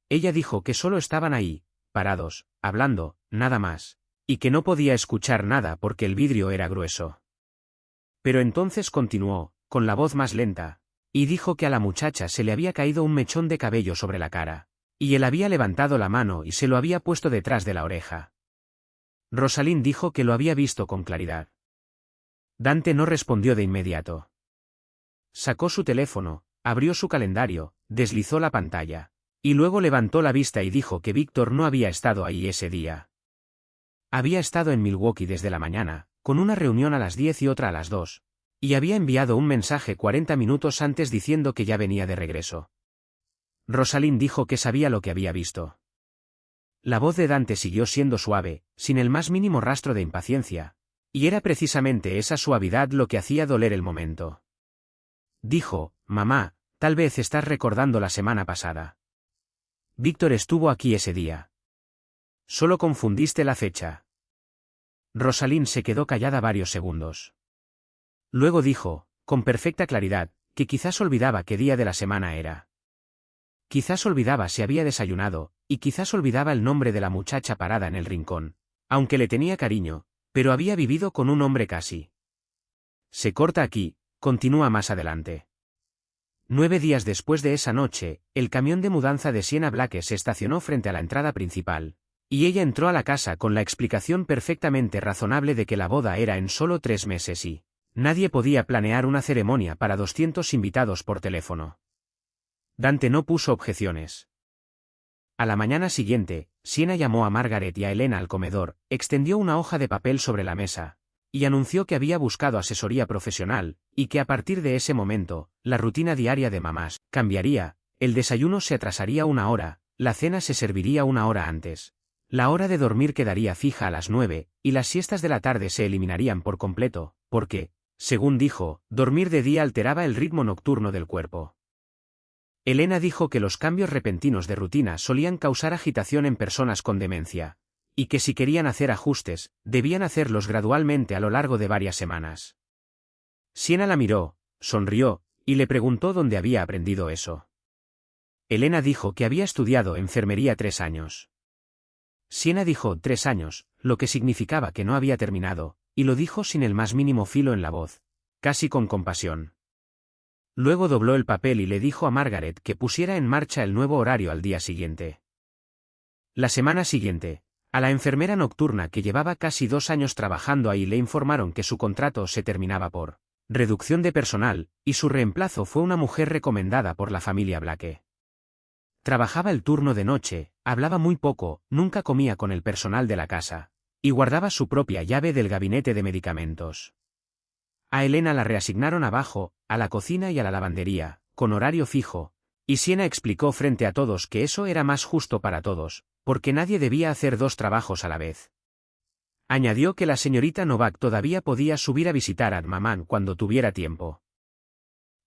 Ella dijo que solo estaban ahí, parados, hablando, nada más, y que no podía escuchar nada porque el vidrio era grueso. Pero entonces continuó, con la voz más lenta, y dijo que a la muchacha se le había caído un mechón de cabello sobre la cara, y él había levantado la mano y se lo había puesto detrás de la oreja. Rosalind dijo que lo había visto con claridad. Dante no respondió de inmediato. Sacó su teléfono, abrió su calendario, deslizó la pantalla, y luego levantó la vista y dijo que Víctor no había estado ahí ese día. Había estado en Milwaukee desde la mañana, con una reunión a las 10 y otra a las 2, y había enviado un mensaje 40 minutos antes diciendo que ya venía de regreso. Rosalind dijo que sabía lo que había visto. La voz de Dante siguió siendo suave, sin el más mínimo rastro de impaciencia, y era precisamente esa suavidad lo que hacía doler el momento. Dijo, mamá, tal vez estás recordando la semana pasada. Víctor estuvo aquí ese día. Solo confundiste la fecha. Rosalind se quedó callada varios segundos. Luego dijo, con perfecta claridad, que quizás olvidaba qué día de la semana era. Quizás olvidaba si había desayunado, y quizás olvidaba el nombre de la muchacha parada en el rincón, aunque le tenía cariño, pero había vivido con un hombre casi. Se corta aquí, continúa más adelante. 9 días después de esa noche, el camión de mudanza de Siena Blake se estacionó frente a la entrada principal, y ella entró a la casa con la explicación perfectamente razonable de que la boda era en solo 3 meses y nadie podía planear una ceremonia para 200 invitados por teléfono. Dante no puso objeciones. A la mañana siguiente, Siena llamó a Margaret y a Elena al comedor, extendió una hoja de papel sobre la mesa, y anunció que había buscado asesoría profesional, y que a partir de ese momento, la rutina diaria de mamás cambiaría, el desayuno se atrasaría 1 hora, la cena se serviría 1 hora antes. La hora de dormir quedaría fija a las 9, y las siestas de la tarde se eliminarían por completo, porque, según dijo, dormir de día alteraba el ritmo nocturno del cuerpo. Elena dijo que los cambios repentinos de rutina solían causar agitación en personas con demencia, y que si querían hacer ajustes, debían hacerlos gradualmente a lo largo de varias semanas. Siena la miró, sonrió, y le preguntó dónde había aprendido eso. Elena dijo que había estudiado enfermería 3 años. Siena dijo 3 años, lo que significaba que no había terminado, y lo dijo sin el más mínimo filo en la voz, casi con compasión. Luego dobló el papel y le dijo a Margaret que pusiera en marcha el nuevo horario al día siguiente. La semana siguiente, a la enfermera nocturna que llevaba casi 2 años trabajando ahí le informaron que su contrato se terminaba por reducción de personal, y su reemplazo fue una mujer recomendada por la familia Blake. Trabajaba el turno de noche, hablaba muy poco, nunca comía con el personal de la casa, y guardaba su propia llave del gabinete de medicamentos. A Elena la reasignaron abajo, a la cocina y a la lavandería, con horario fijo, y Siena explicó frente a todos que eso era más justo para todos, porque nadie debía hacer 2 trabajos a la vez. Añadió que la señorita Novak todavía podía subir a visitar a mamá cuando tuviera tiempo.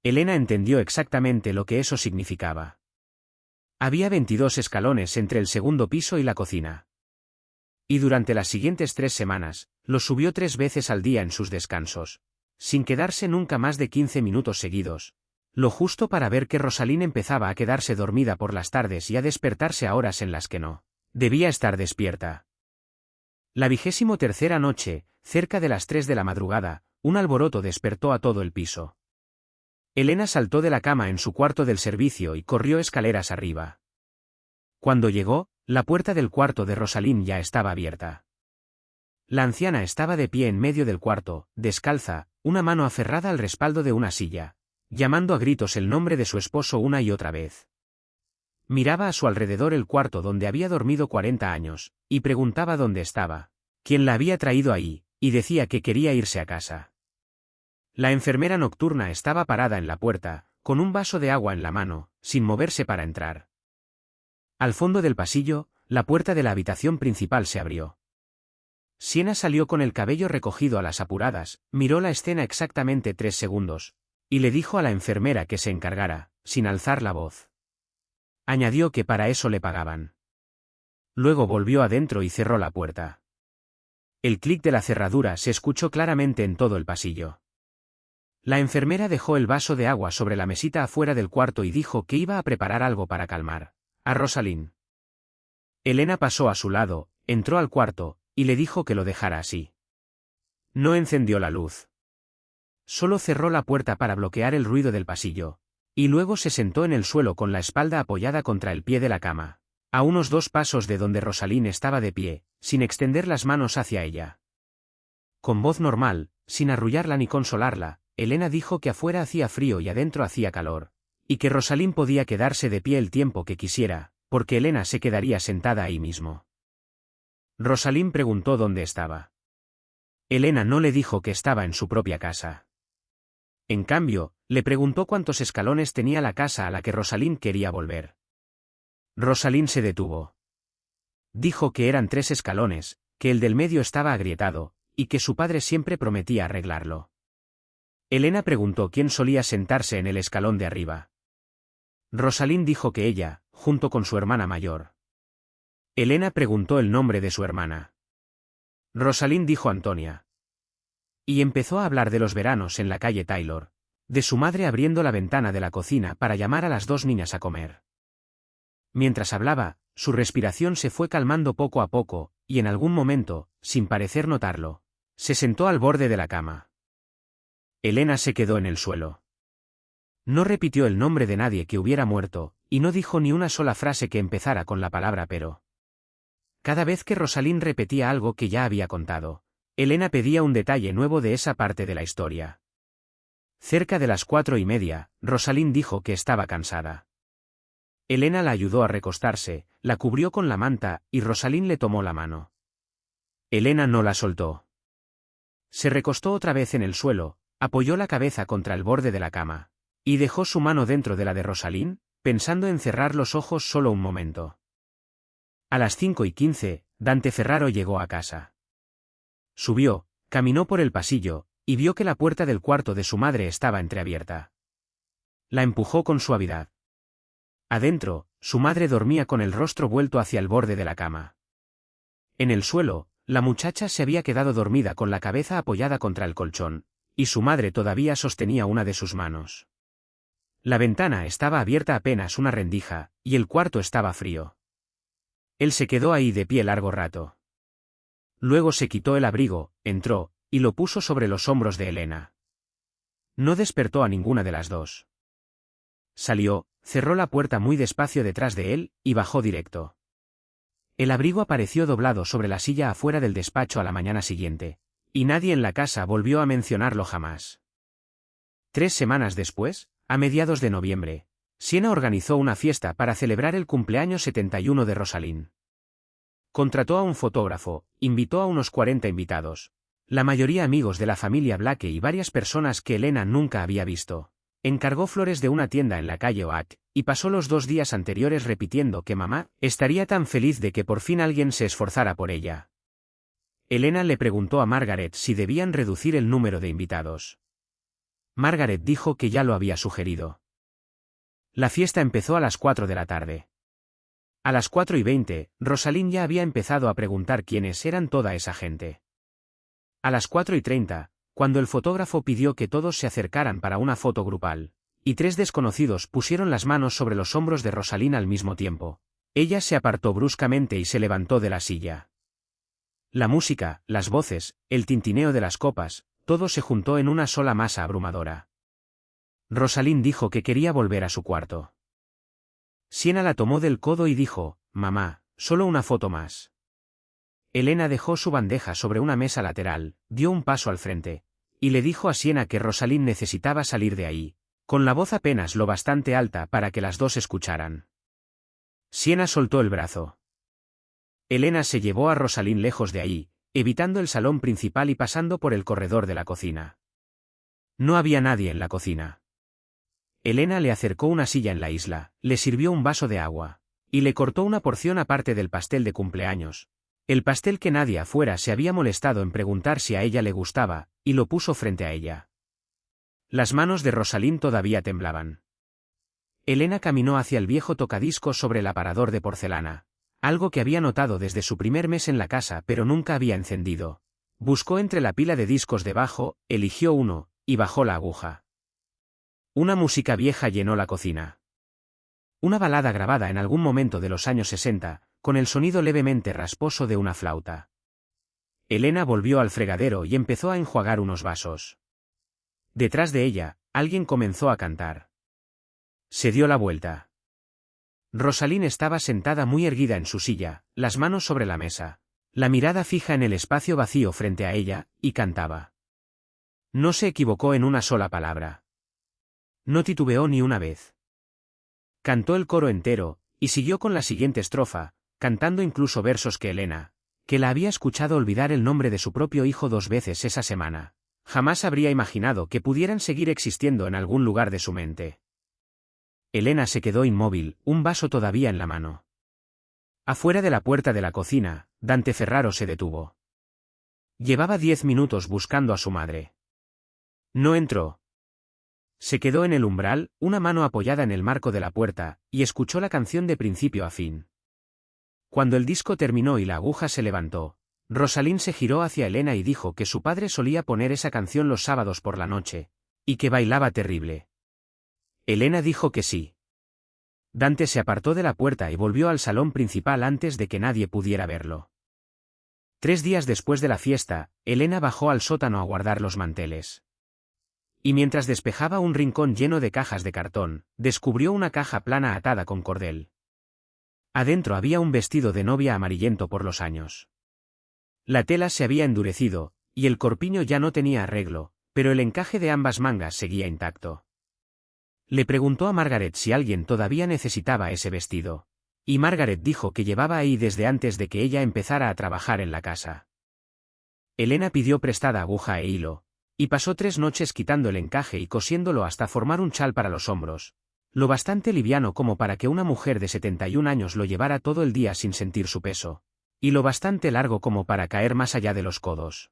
Elena entendió exactamente lo que eso significaba. Había 22 escalones entre el segundo piso y la cocina. Y durante las siguientes 3 semanas, los subió 3 veces al día en sus descansos, sin quedarse nunca más de 15 minutos seguidos, Lo justo para ver que Rosalind empezaba a quedarse dormida por las tardes y a despertarse a horas en las que no debía estar despierta. La 23ª noche, cerca de las 3 de la madrugada, un alboroto despertó a todo el piso. Elena saltó de la cama en su cuarto del servicio y corrió escaleras arriba. Cuando llegó, la puerta del cuarto de Rosalind ya estaba abierta. La anciana estaba de pie en medio del cuarto, descalza, una mano aferrada al respaldo de una silla, llamando a gritos el nombre de su esposo una y otra vez. Miraba a su alrededor el cuarto donde había dormido 40 años, y preguntaba dónde estaba, quién la había traído ahí, y decía que quería irse a casa. La enfermera nocturna estaba parada en la puerta, con un vaso de agua en la mano, sin moverse para entrar. Al fondo del pasillo, la puerta de la habitación principal se abrió. Siena salió con el cabello recogido a las apuradas, miró la escena exactamente 3 segundos, y le dijo a la enfermera que se encargara, sin alzar la voz. Añadió que para eso le pagaban. Luego volvió adentro y cerró la puerta. El clic de la cerradura se escuchó claramente en todo el pasillo. La enfermera dejó el vaso de agua sobre la mesita afuera del cuarto y dijo que iba a preparar algo para calmar a Rosalind. Elena pasó a su lado, entró al cuarto, y le dijo que lo dejara así. No encendió la luz. Solo cerró la puerta para bloquear el ruido del pasillo, y luego se sentó en el suelo con la espalda apoyada contra el pie de la cama, a unos 2 pasos de donde Rosalind estaba de pie, sin extender las manos hacia ella. Con voz normal, sin arrullarla ni consolarla, Elena dijo que afuera hacía frío y adentro hacía calor, y que Rosalind podía quedarse de pie el tiempo que quisiera, porque Elena se quedaría sentada ahí mismo. Rosalind preguntó dónde estaba. Elena no le dijo que estaba en su propia casa. En cambio, le preguntó cuántos escalones tenía la casa a la que Rosalind quería volver. Rosalind se detuvo. Dijo que eran 3 escalones, que el del medio estaba agrietado, y que su padre siempre prometía arreglarlo. Elena preguntó quién solía sentarse en el escalón de arriba. Rosalind dijo que ella, junto con su hermana mayor. Elena preguntó el nombre de su hermana. Rosalind dijo Antonia. Y empezó a hablar de los veranos en la calle Taylor, de su madre abriendo la ventana de la cocina para llamar a las 2 niñas a comer. Mientras hablaba, su respiración se fue calmando poco a poco, y en algún momento, sin parecer notarlo, se sentó al borde de la cama. Elena se quedó en el suelo. No repitió el nombre de nadie que hubiera muerto, y no dijo ni una sola frase que empezara con la palabra pero. Cada vez que Rosalind repetía algo que ya había contado, Elena pedía un detalle nuevo de esa parte de la historia. Cerca de las 4:30, Rosalind dijo que estaba cansada. Elena la ayudó a recostarse, la cubrió con la manta, y Rosalind le tomó la mano. Elena no la soltó. Se recostó otra vez en el suelo, apoyó la cabeza contra el borde de la cama, y dejó su mano dentro de la de Rosalind, pensando en cerrar los ojos solo un momento. A las 5:15, Dante Ferraro llegó a casa. Subió, caminó por el pasillo, y vio que la puerta del cuarto de su madre estaba entreabierta. La empujó con suavidad. Adentro, su madre dormía con el rostro vuelto hacia el borde de la cama. En el suelo, la muchacha se había quedado dormida con la cabeza apoyada contra el colchón, y su madre todavía sostenía una de sus manos. La ventana estaba abierta apenas una rendija, y el cuarto estaba frío. Él se quedó ahí de pie largo rato. Luego se quitó el abrigo, entró, y lo puso sobre los hombros de Elena. No despertó a ninguna de las dos. Salió, cerró la puerta muy despacio detrás de él, y bajó directo. El abrigo apareció doblado sobre la silla afuera del despacho a la mañana siguiente, y nadie en la casa volvió a mencionarlo jamás. 3 semanas después, a mediados de noviembre, Siena organizó una fiesta para celebrar el cumpleaños 71 de Rosalind. Contrató a un fotógrafo, invitó a unos 40 invitados, la mayoría amigos de la familia Blake y varias personas que Elena nunca había visto. Encargó flores de una tienda en la calle Oak, y pasó los 2 días anteriores repitiendo que mamá estaría tan feliz de que por fin alguien se esforzara por ella. Elena le preguntó a Margaret si debían reducir el número de invitados. Margaret dijo que ya lo había sugerido. La fiesta empezó a las 4 de la tarde. A las 4:20, Rosalind ya había empezado a preguntar quiénes eran toda esa gente. A las 4:30, cuando el fotógrafo pidió que todos se acercaran para una foto grupal, y 3 desconocidos pusieron las manos sobre los hombros de Rosalind al mismo tiempo. Ella se apartó bruscamente y se levantó de la silla. La música, las voces, el tintineo de las copas, todo se juntó en una sola masa abrumadora. Rosalind dijo que quería volver a su cuarto. Siena la tomó del codo y dijo: «Mamá, solo una foto más». Elena dejó su bandeja sobre una mesa lateral, dio un paso al frente, y le dijo a Siena que Rosalind necesitaba salir de ahí, con la voz apenas lo bastante alta para que las dos escucharan. Siena soltó el brazo. Elena se llevó a Rosalind lejos de ahí, evitando el salón principal y pasando por el corredor de la cocina. No había nadie en la cocina. Elena le acercó una silla en la isla, le sirvió un vaso de agua, y le cortó una porción aparte del pastel de cumpleaños, el pastel que nadie afuera se había molestado en preguntar si a ella le gustaba, y lo puso frente a ella. Las manos de Rosalind todavía temblaban. Elena caminó hacia el viejo tocadiscos sobre el aparador de porcelana, algo que había notado desde su primer mes en la casa pero nunca había encendido. Buscó entre la pila de discos debajo, eligió uno, y bajó la aguja. Una música vieja llenó la cocina. Una balada grabada en algún momento de los años 60, con el sonido levemente rasposo de una flauta. Elena volvió al fregadero y empezó a enjuagar unos vasos. Detrás de ella, alguien comenzó a cantar. Se dio la vuelta. Rosalind estaba sentada muy erguida en su silla, las manos sobre la mesa, la mirada fija en el espacio vacío frente a ella, y cantaba. No se equivocó en una sola palabra. No titubeó ni una vez. Cantó el coro entero, y siguió con la siguiente estrofa, cantando incluso versos que Elena, que la había escuchado olvidar el nombre de su propio hijo 2 veces esa semana, jamás habría imaginado que pudieran seguir existiendo en algún lugar de su mente. Elena se quedó inmóvil, un vaso todavía en la mano. Afuera de la puerta de la cocina, Dante Ferraro se detuvo. Llevaba 10 minutos buscando a su madre. No entró. Se quedó en el umbral, una mano apoyada en el marco de la puerta, y escuchó la canción de principio a fin. Cuando el disco terminó y la aguja se levantó, Rosalind se giró hacia Elena y dijo que su padre solía poner esa canción los sábados por la noche, y que bailaba terrible. Elena dijo que sí. Dante se apartó de la puerta y volvió al salón principal antes de que nadie pudiera verlo. 3 días después de la fiesta, Elena bajó al sótano a guardar los manteles. Y mientras despejaba un rincón lleno de cajas de cartón, descubrió una caja plana atada con cordel. Adentro había un vestido de novia amarillento por los años. La tela se había endurecido, y el corpiño ya no tenía arreglo, pero el encaje de ambas mangas seguía intacto. Le preguntó a Margaret si alguien todavía necesitaba ese vestido, y Margaret dijo que llevaba ahí desde antes de que ella empezara a trabajar en la casa. Elena pidió prestada aguja e hilo, y pasó 3 noches quitando el encaje y cosiéndolo hasta formar un chal para los hombros, lo bastante liviano como para que una mujer de 71 años lo llevara todo el día sin sentir su peso, y lo bastante largo como para caer más allá de los codos.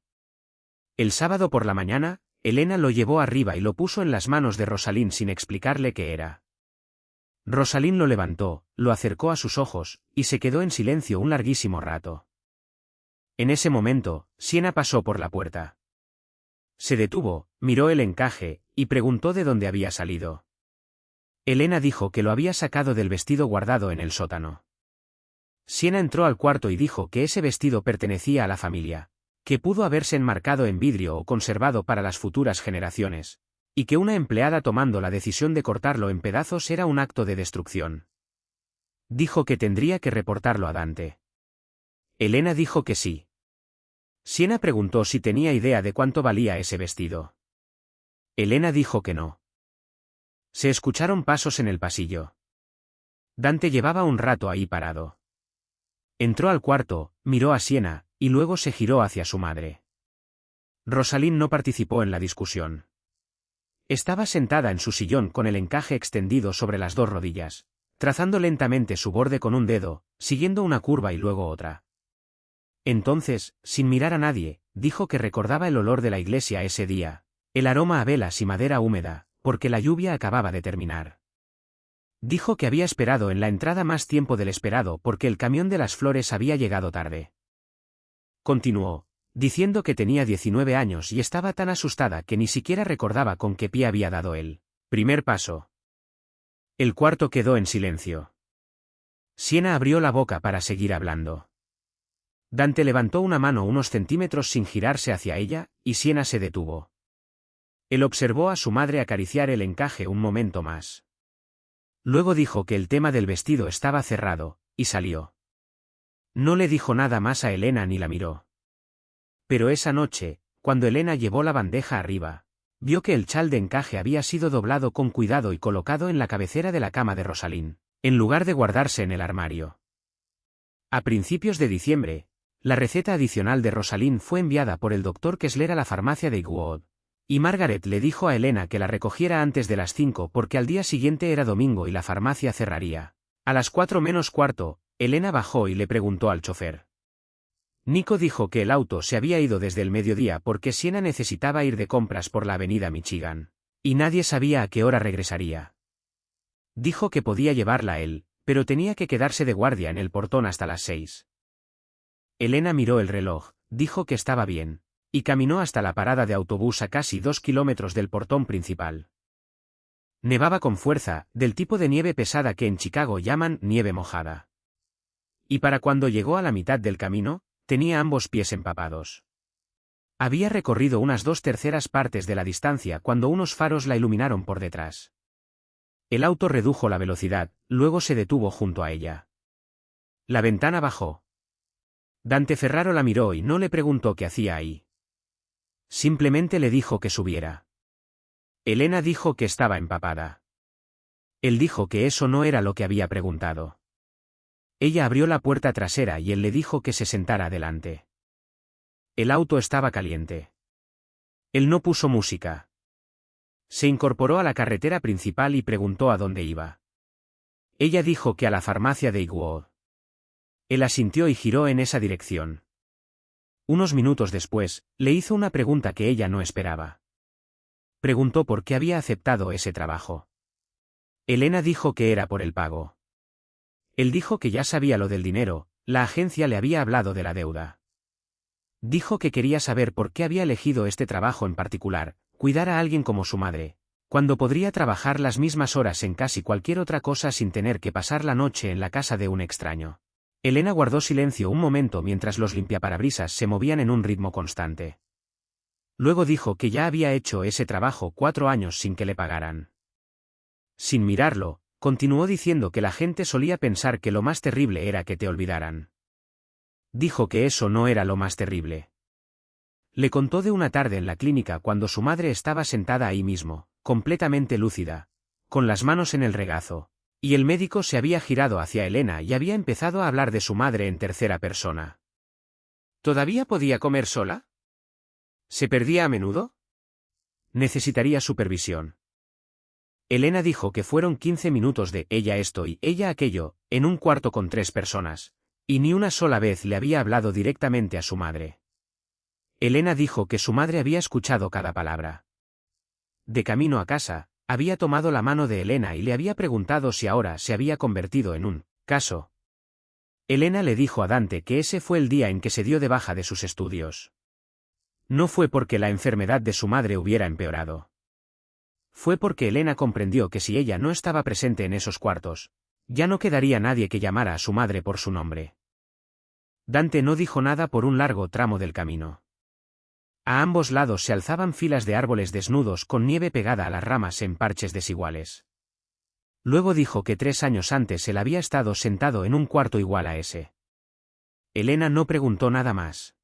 El sábado por la mañana, Elena lo llevó arriba y lo puso en las manos de Rosalind sin explicarle qué era. Rosalind lo levantó, lo acercó a sus ojos, y se quedó en silencio un larguísimo rato. En ese momento, Siena pasó por la puerta. Se detuvo, miró el encaje, y preguntó de dónde había salido. Elena dijo que lo había sacado del vestido guardado en el sótano. Siena entró al cuarto y dijo que ese vestido pertenecía a la familia, que pudo haberse enmarcado en vidrio o conservado para las futuras generaciones, y que una empleada tomando la decisión de cortarlo en pedazos era un acto de destrucción. Dijo que tendría que reportarlo a Dante. Elena dijo que sí. Siena preguntó si tenía idea de cuánto valía ese vestido. Elena dijo que no. Se escucharon pasos en el pasillo. Dante llevaba un rato ahí parado. Entró al cuarto, miró a Siena, y luego se giró hacia su madre. Rosalind no participó en la discusión. Estaba sentada en su sillón con el encaje extendido sobre las 2 rodillas, trazando lentamente su borde con un dedo, siguiendo una curva y luego otra. Entonces, sin mirar a nadie, dijo que recordaba el olor de la iglesia ese día, el aroma a velas y madera húmeda, porque la lluvia acababa de terminar. Dijo que había esperado en la entrada más tiempo del esperado porque el camión de las flores había llegado tarde. Continuó, diciendo que tenía 19 años y estaba tan asustada que ni siquiera recordaba con qué pie había dado él. Primer paso. El cuarto quedó en silencio. Siena abrió la boca para seguir hablando. Dante levantó una mano unos centímetros sin girarse hacia ella, y Siena se detuvo. Él observó a su madre acariciar el encaje un momento más. Luego dijo que el tema del vestido estaba cerrado, y salió. No le dijo nada más a Elena ni la miró. Pero esa noche, cuando Elena llevó la bandeja arriba, vio que el chal de encaje había sido doblado con cuidado y colocado en la cabecera de la cama de Rosalind, en lugar de guardarse en el armario. A principios de diciembre, la receta adicional de Rosalind fue enviada por el doctor Kessler a la farmacia de Eggwood, y Margaret le dijo a Elena que la recogiera antes de las 5 porque al día siguiente era domingo y la farmacia cerraría. A las 4 menos cuarto, Elena bajó y le preguntó al chofer. Nico dijo que el auto se había ido desde el mediodía porque Siena necesitaba ir de compras por la avenida Michigan, y nadie sabía a qué hora regresaría. Dijo que podía llevarla él, pero tenía que quedarse de guardia en el portón hasta las 6. Elena miró el reloj, dijo que estaba bien, y caminó hasta la parada de autobús a casi 2 kilómetros del portón principal. Nevaba con fuerza, del tipo de nieve pesada que en Chicago llaman nieve mojada. Y para cuando llegó a la mitad del camino, tenía ambos pies empapados. Había recorrido unas 2/3 partes de la distancia cuando unos faros la iluminaron por detrás. El auto redujo la velocidad, luego se detuvo junto a ella. La ventana bajó. Dante Ferraro la miró y no le preguntó qué hacía ahí. Simplemente le dijo que subiera. Elena dijo que estaba empapada. Él dijo que eso no era lo que había preguntado. Ella abrió la puerta trasera y él le dijo que se sentara adelante. El auto estaba caliente. Él no puso música. Se incorporó a la carretera principal y preguntó a dónde iba. Ella dijo que a la farmacia de Eggwood. Él asintió y giró en esa dirección. Unos minutos después, le hizo una pregunta que ella no esperaba. Preguntó por qué había aceptado ese trabajo. Elena dijo que era por el pago. Él dijo que ya sabía lo del dinero, la agencia le había hablado de la deuda. Dijo que quería saber por qué había elegido este trabajo en particular, cuidar a alguien como su madre, cuando podría trabajar las mismas horas en casi cualquier otra cosa sin tener que pasar la noche en la casa de un extraño. Elena guardó silencio un momento mientras los limpiaparabrisas se movían en un ritmo constante. Luego dijo que ya había hecho ese trabajo 4 años sin que le pagaran. Sin mirarlo, continuó diciendo que la gente solía pensar que lo más terrible era que te olvidaran. Dijo que eso no era lo más terrible. Le contó de una tarde en la clínica cuando su madre estaba sentada ahí mismo, completamente lúcida, con las manos en el regazo. Y el médico se había girado hacia Elena y había empezado a hablar de su madre en tercera persona. ¿Todavía podía comer sola? ¿Se perdía a menudo? Necesitaría supervisión. Elena dijo que fueron 15 minutos de ella esto y ella aquello, en un cuarto con 3 personas, y ni una sola vez le había hablado directamente a su madre. Elena dijo que su madre había escuchado cada palabra. De camino a casa, había tomado la mano de Elena y le había preguntado si ahora se había convertido en un caso. Elena le dijo a Dante que ese fue el día en que se dio de baja de sus estudios. No fue porque la enfermedad de su madre hubiera empeorado. Fue porque Elena comprendió que si ella no estaba presente en esos cuartos, ya no quedaría nadie que llamara a su madre por su nombre. Dante no dijo nada por un largo tramo del camino. A ambos lados se alzaban filas de árboles desnudos con nieve pegada a las ramas en parches desiguales. Luego dijo que 3 años antes él había estado sentado en un cuarto igual a ese. Elena no preguntó nada más.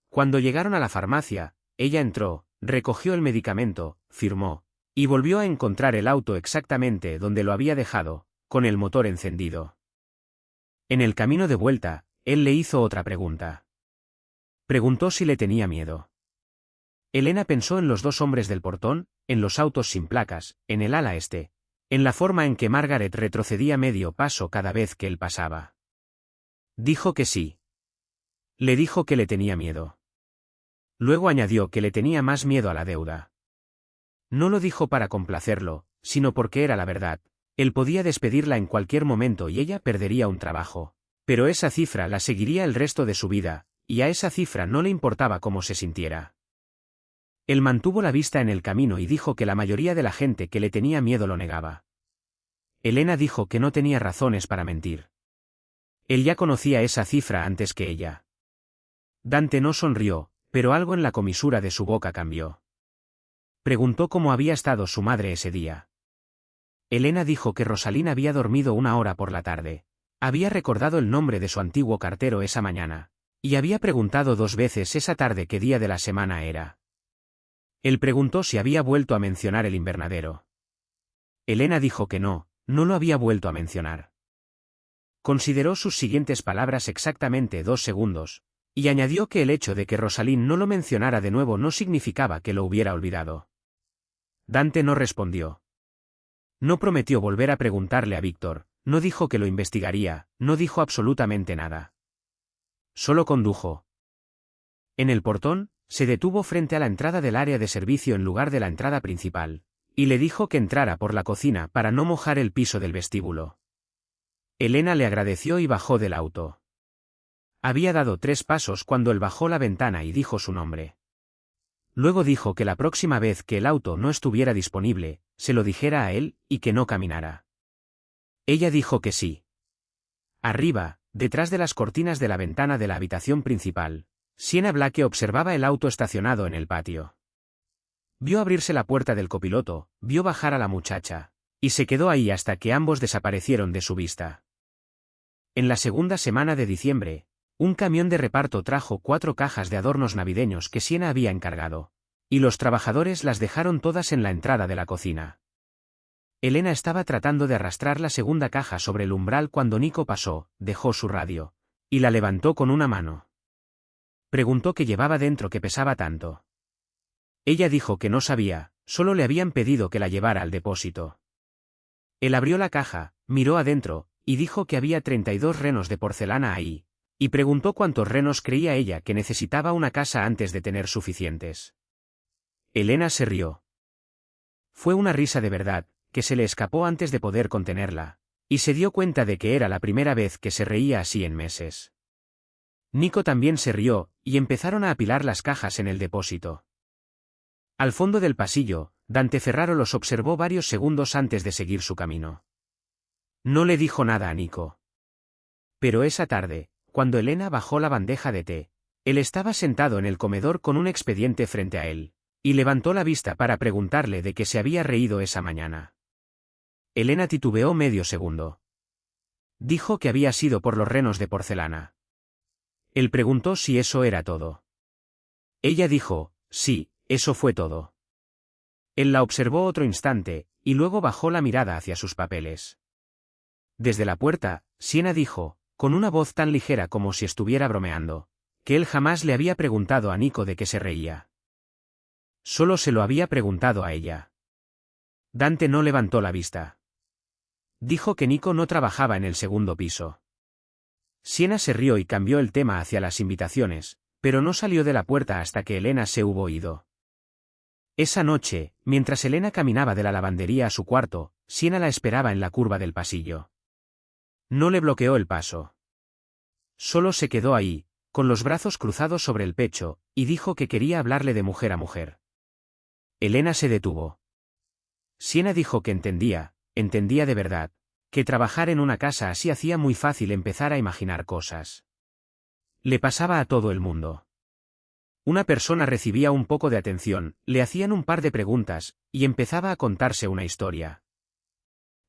Cuando llegaron a la farmacia, ella entró, recogió el medicamento, firmó, y volvió a encontrar el auto exactamente donde lo había dejado, con el motor encendido. En el camino de vuelta, él le hizo otra pregunta. Preguntó si le tenía miedo. Elena pensó en los 2 hombres del portón, en los autos sin placas, en el ala este, en la forma en que Margaret retrocedía medio paso cada vez que él pasaba. Dijo que sí. Le dijo que le tenía miedo. Luego añadió que le tenía más miedo a la deuda. No lo dijo para complacerlo, sino porque era la verdad. Él podía despedirla en cualquier momento y ella perdería un trabajo. Pero esa cifra la seguiría el resto de su vida, y a esa cifra no le importaba cómo se sintiera. Él mantuvo la vista en el camino y dijo que la mayoría de la gente que le tenía miedo lo negaba. Elena dijo que no tenía razones para mentir. Él ya conocía esa cifra antes que ella. Dante no sonrió, pero algo en la comisura de su boca cambió. Preguntó cómo había estado su madre ese día. Elena dijo que Rosalín había dormido una hora por la tarde. Había recordado el nombre de su antiguo cartero esa mañana, y había preguntado 2 veces esa tarde qué día de la semana era. Él preguntó si había vuelto a mencionar el invernadero. Elena dijo que no, no lo había vuelto a mencionar. Consideró sus siguientes palabras exactamente 2 segundos, y añadió que el hecho de que Rosalín no lo mencionara de nuevo no significaba que lo hubiera olvidado. Dante no respondió. No prometió volver a preguntarle a Víctor, no dijo que lo investigaría, no dijo absolutamente nada. Solo condujo. En el portón, se detuvo frente a la entrada del área de servicio en lugar de la entrada principal, y le dijo que entrara por la cocina para no mojar el piso del vestíbulo. Elena le agradeció y bajó del auto. Había dado 3 pasos cuando él bajó la ventana y dijo su nombre. Luego dijo que la próxima vez que el auto no estuviera disponible, se lo dijera a él, y que no caminara. Ella dijo que sí. Arriba, detrás de las cortinas de la ventana de la habitación principal, Sienna Blake observaba el auto estacionado en el patio. Vio abrirse la puerta del copiloto, vio bajar a la muchacha, y se quedó ahí hasta que ambos desaparecieron de su vista. En la segunda semana de diciembre, un camión de reparto trajo 4 cajas de adornos navideños que Sienna había encargado, y los trabajadores las dejaron todas en la entrada de la cocina. Elena estaba tratando de arrastrar la segunda caja sobre el umbral cuando Nico pasó, dejó su radio, y la levantó con una mano. Preguntó qué llevaba dentro que pesaba tanto. Ella dijo que no sabía, solo le habían pedido que la llevara al depósito. Él abrió la caja, miró adentro, y dijo que había 32 renos de porcelana ahí, y preguntó cuántos renos creía ella que necesitaba una casa antes de tener suficientes. Elena se rió. Fue una risa de verdad, que se le escapó antes de poder contenerla, y se dio cuenta de que era la primera vez que se reía así en meses. Nico también se rió, y empezaron a apilar las cajas en el depósito. Al fondo del pasillo, Dante Ferraro los observó varios segundos antes de seguir su camino. No le dijo nada a Nico. Pero esa tarde, cuando Elena bajó la bandeja de té, él estaba sentado en el comedor con un expediente frente a él, y levantó la vista para preguntarle de qué se había reído esa mañana. Elena titubeó medio segundo. Dijo que había sido por los renos de porcelana. Él preguntó si eso era todo. Ella dijo, sí, eso fue todo. Él la observó otro instante, y luego bajó la mirada hacia sus papeles. Desde la puerta, Sienna dijo, con una voz tan ligera como si estuviera bromeando, que él jamás le había preguntado a Nico de qué se reía. Solo se lo había preguntado a ella. Dante no levantó la vista. Dijo que Nico no trabajaba en el segundo piso. Sienna se rió y cambió el tema hacia las invitaciones, pero no salió de la puerta hasta que Elena se hubo ido. Esa noche, mientras Elena caminaba de la lavandería a su cuarto, Sienna la esperaba en la curva del pasillo. No le bloqueó el paso. Solo se quedó ahí, con los brazos cruzados sobre el pecho, y dijo que quería hablarle de mujer a mujer. Elena se detuvo. Sienna dijo que entendía de verdad, que trabajar en una casa así hacía muy fácil empezar a imaginar cosas. Le pasaba a todo el mundo. Una persona recibía un poco de atención, le hacían un par de preguntas, y empezaba a contarse una historia.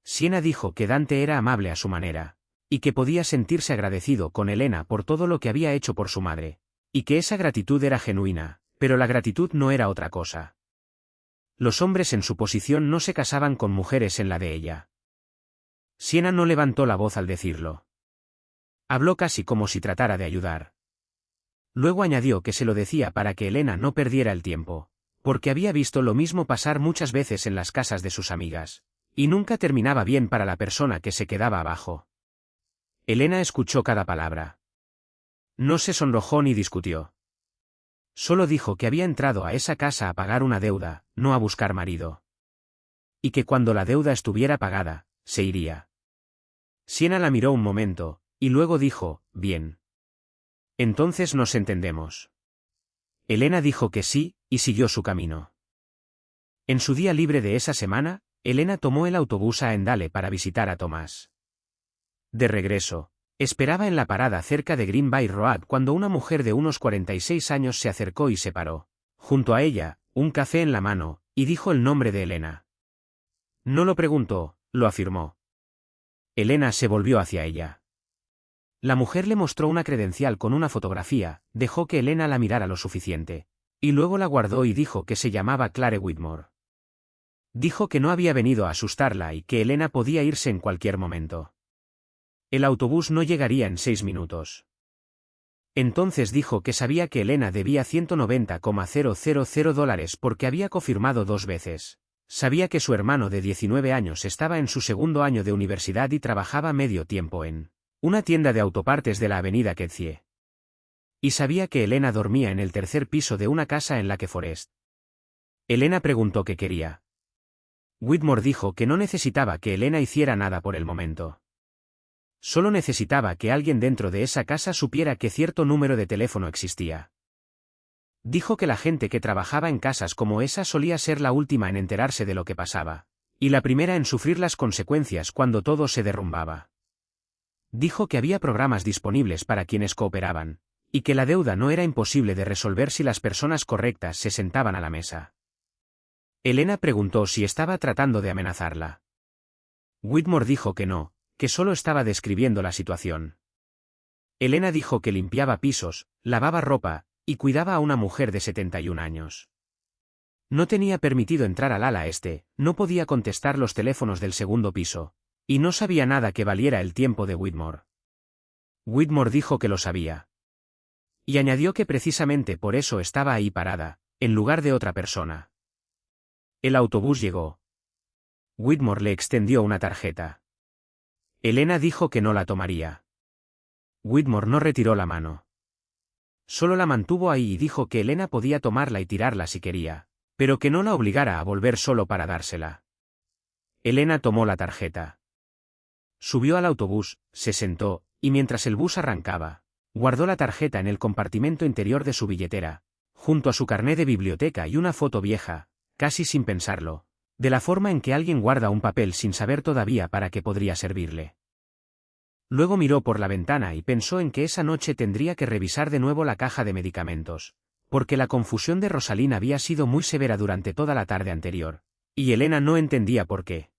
Sienna dijo que Dante era amable a su manera, y que podía sentirse agradecido con Elena por todo lo que había hecho por su madre, y que esa gratitud era genuina, pero la gratitud no era otra cosa. Los hombres en su posición no se casaban con mujeres en la de ella. Sienna no levantó la voz al decirlo. Habló casi como si tratara de ayudar. Luego añadió que se lo decía para que Elena no perdiera el tiempo, porque había visto lo mismo pasar muchas veces en las casas de sus amigas, y nunca terminaba bien para la persona que se quedaba abajo. Elena escuchó cada palabra. No se sonrojó ni discutió. Solo dijo que había entrado a esa casa a pagar una deuda, no a buscar marido. Y que cuando la deuda estuviera pagada, se iría. Sienna la miró un momento, y luego dijo, bien. Entonces nos entendemos. Elena dijo que sí, y siguió su camino. En su día libre de esa semana, Elena tomó el autobús a Endale para visitar a Tomás. De regreso, esperaba en la parada cerca de Green Bay Road cuando una mujer de unos 46 años se acercó y se paró. Junto a ella, un café en la mano, y dijo el nombre de Elena. No lo preguntó, lo afirmó. Elena se volvió hacia ella. La mujer le mostró una credencial con una fotografía, dejó que Elena la mirara lo suficiente, y luego la guardó y dijo que se llamaba Clare Whitmore. Dijo que no había venido a asustarla y que Elena podía irse en cualquier momento. El autobús no llegaría en 6 minutos. Entonces dijo que sabía que Elena debía $190,000 porque había confirmado 2 veces. Sabía que su hermano de 19 años estaba en su segundo año de universidad y trabajaba medio tiempo en una tienda de autopartes de la avenida Kedzie. Y sabía que Elena dormía en el tercer piso de una casa en Lake Forest. Elena preguntó qué quería. Whitmore dijo que no necesitaba que Elena hiciera nada por el momento. Solo necesitaba que alguien dentro de esa casa supiera que cierto número de teléfono existía. Dijo que la gente que trabajaba en casas como esa solía ser la última en enterarse de lo que pasaba, y la primera en sufrir las consecuencias cuando todo se derrumbaba. Dijo que había programas disponibles para quienes cooperaban, y que la deuda no era imposible de resolver si las personas correctas se sentaban a la mesa. Elena preguntó si estaba tratando de amenazarla. Whitmore dijo que no, que solo estaba describiendo la situación. Elena dijo que limpiaba pisos, lavaba ropa, y cuidaba a una mujer de 71 años. No tenía permitido entrar al ala este, no podía contestar los teléfonos del segundo piso, y no sabía nada que valiera el tiempo de Whitmore. Whitmore dijo que lo sabía. Y añadió que precisamente por eso estaba ahí parada, en lugar de otra persona. El autobús llegó. Whitmore le extendió una tarjeta. Elena dijo que no la tomaría. Whitmore no retiró la mano. Solo la mantuvo ahí y dijo que Elena podía tomarla y tirarla si quería, pero que no la obligara a volver solo para dársela. Elena tomó la tarjeta. Subió al autobús, se sentó, y mientras el bus arrancaba, guardó la tarjeta en el compartimento interior de su billetera, junto a su carné de biblioteca y una foto vieja, casi sin pensarlo, de la forma en que alguien guarda un papel sin saber todavía para qué podría servirle. Luego miró por la ventana y pensó en que esa noche tendría que revisar de nuevo la caja de medicamentos, porque la confusión de Rosalind había sido muy severa durante toda la tarde anterior, y Elena no entendía por qué.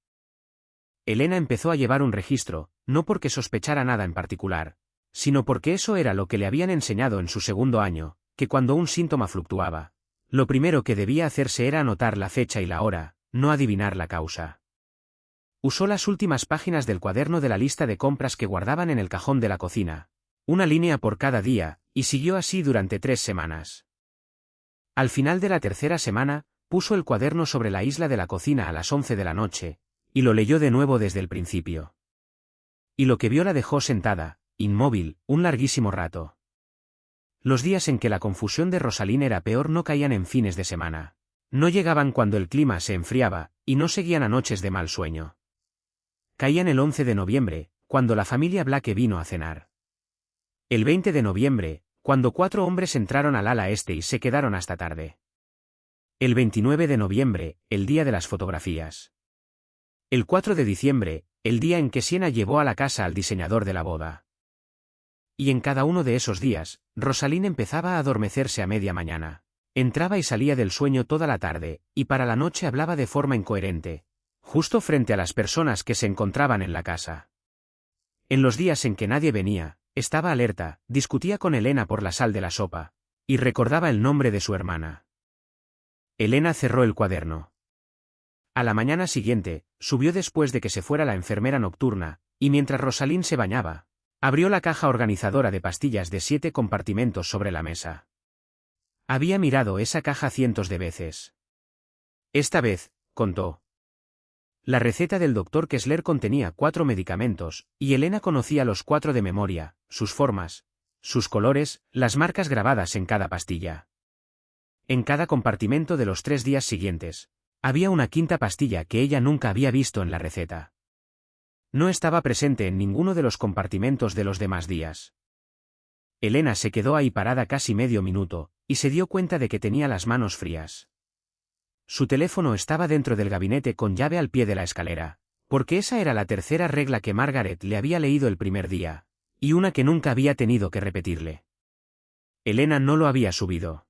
Elena empezó a llevar un registro, no porque sospechara nada en particular, sino porque eso era lo que le habían enseñado en su segundo año, que cuando un síntoma fluctuaba, lo primero que debía hacerse era anotar la fecha y la hora, no adivinar la causa. Usó las últimas páginas del cuaderno de la lista de compras que guardaban en el cajón de la cocina, una línea por cada día, y siguió así durante 3 semanas. Al final de la tercera semana, puso el cuaderno sobre la isla de la cocina a las 11 de la noche, y lo leyó de nuevo desde el principio. Y lo que vio la dejó sentada, inmóvil, un larguísimo rato. Los días en que la confusión de Rosalind era peor no caían en fines de semana. No llegaban cuando el clima se enfriaba, y no seguían a noches de mal sueño. Caían el 11 de noviembre, cuando la familia Blake vino a cenar. El 20 de noviembre, cuando 4 hombres entraron al ala este y se quedaron hasta tarde. El 29 de noviembre, el día de las fotografías. El 4 de diciembre, el día en que Siena llevó a la casa al diseñador de la boda. Y en cada uno de esos días, Rosalind empezaba a adormecerse a media mañana. Entraba y salía del sueño toda la tarde, y para la noche hablaba de forma incoherente, justo frente a las personas que se encontraban en la casa. En los días en que nadie venía, estaba alerta, discutía con Elena por la sal de la sopa, y recordaba el nombre de su hermana. Elena cerró el cuaderno. A la mañana siguiente, subió después de que se fuera la enfermera nocturna, y mientras Rosalind se bañaba, abrió la caja organizadora de pastillas de 7 compartimentos sobre la mesa. Había mirado esa caja cientos de veces. Esta vez, contó. La receta del Dr. Kessler contenía 4 medicamentos, y Elena conocía los 4 de memoria, sus formas, sus colores, las marcas grabadas en cada pastilla. En cada compartimento de los 3 días siguientes, había una quinta pastilla que ella nunca había visto en la receta. No estaba presente en ninguno de los compartimentos de los demás días. Elena se quedó ahí parada casi medio minuto, y se dio cuenta de que tenía las manos frías. Su teléfono estaba dentro del gabinete con llave al pie de la escalera, porque esa era la tercera regla que Margaret le había leído el primer día, y una que nunca había tenido que repetirle. Elena no lo había subido.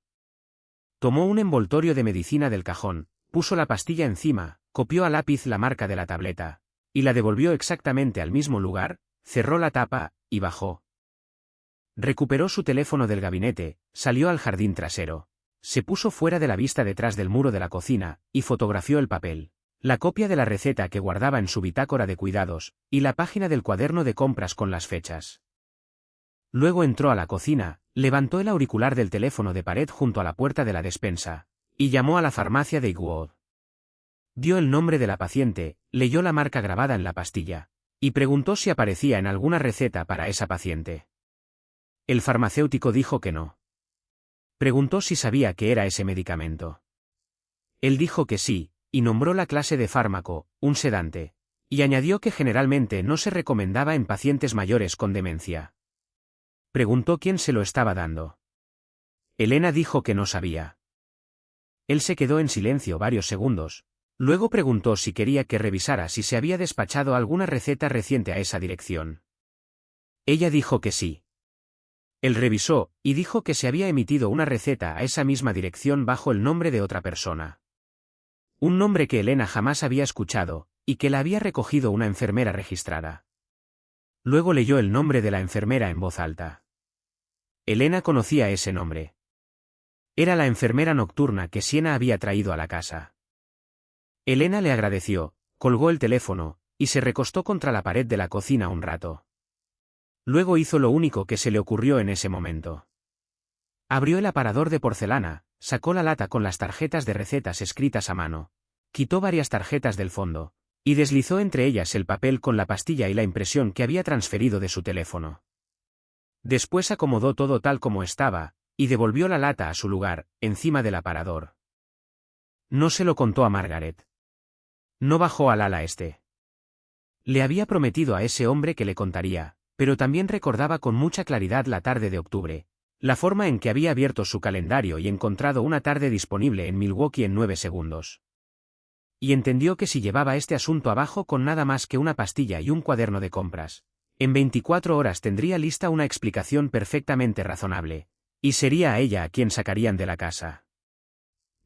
Tomó un envoltorio de medicina del cajón, puso la pastilla encima, copió a lápiz la marca de la tableta, y la devolvió exactamente al mismo lugar, cerró la tapa, y bajó. Recuperó su teléfono del gabinete, salió al jardín trasero. Se puso fuera de la vista detrás del muro de la cocina, y fotografió el papel, la copia de la receta que guardaba en su bitácora de cuidados, y la página del cuaderno de compras con las fechas. Luego entró a la cocina, levantó el auricular del teléfono de pared junto a la puerta de la despensa, y llamó a la farmacia de Eggwood. Dio el nombre de la paciente, leyó la marca grabada en la pastilla, y preguntó si aparecía en alguna receta para esa paciente. El farmacéutico dijo que no. Preguntó si sabía qué era ese medicamento. Él dijo que sí, y nombró la clase de fármaco, un sedante, y añadió que generalmente no se recomendaba en pacientes mayores con demencia. Preguntó quién se lo estaba dando. Elena dijo que no sabía. Él se quedó en silencio varios segundos, luego preguntó si quería que revisara si se había despachado alguna receta reciente a esa dirección. Ella dijo que sí. Él revisó, y dijo que se había emitido una receta a esa misma dirección bajo el nombre de otra persona. Un nombre que Elena jamás había escuchado, y que la había recogido una enfermera registrada. Luego leyó el nombre de la enfermera en voz alta. Elena conocía ese nombre. Era la enfermera nocturna que Siena había traído a la casa. Elena le agradeció, colgó el teléfono, y se recostó contra la pared de la cocina un rato. Luego hizo lo único que se le ocurrió en ese momento. Abrió el aparador de porcelana, sacó la lata con las tarjetas de recetas escritas a mano, quitó varias tarjetas del fondo, y deslizó entre ellas el papel con la pastilla y la impresión que había transferido de su teléfono. Después acomodó todo tal como estaba, y devolvió la lata a su lugar, encima del aparador. No se lo contó a Margaret. No bajó al ala este. Le había prometido a ese hombre que le contaría, pero también recordaba con mucha claridad la tarde de octubre, la forma en que había abierto su calendario y encontrado una tarde disponible en Milwaukee en 9 segundos. Y entendió que si llevaba este asunto abajo con nada más que una pastilla y un cuaderno de compras, en 24 horas tendría lista una explicación perfectamente razonable, y sería a ella a quien sacarían de la casa.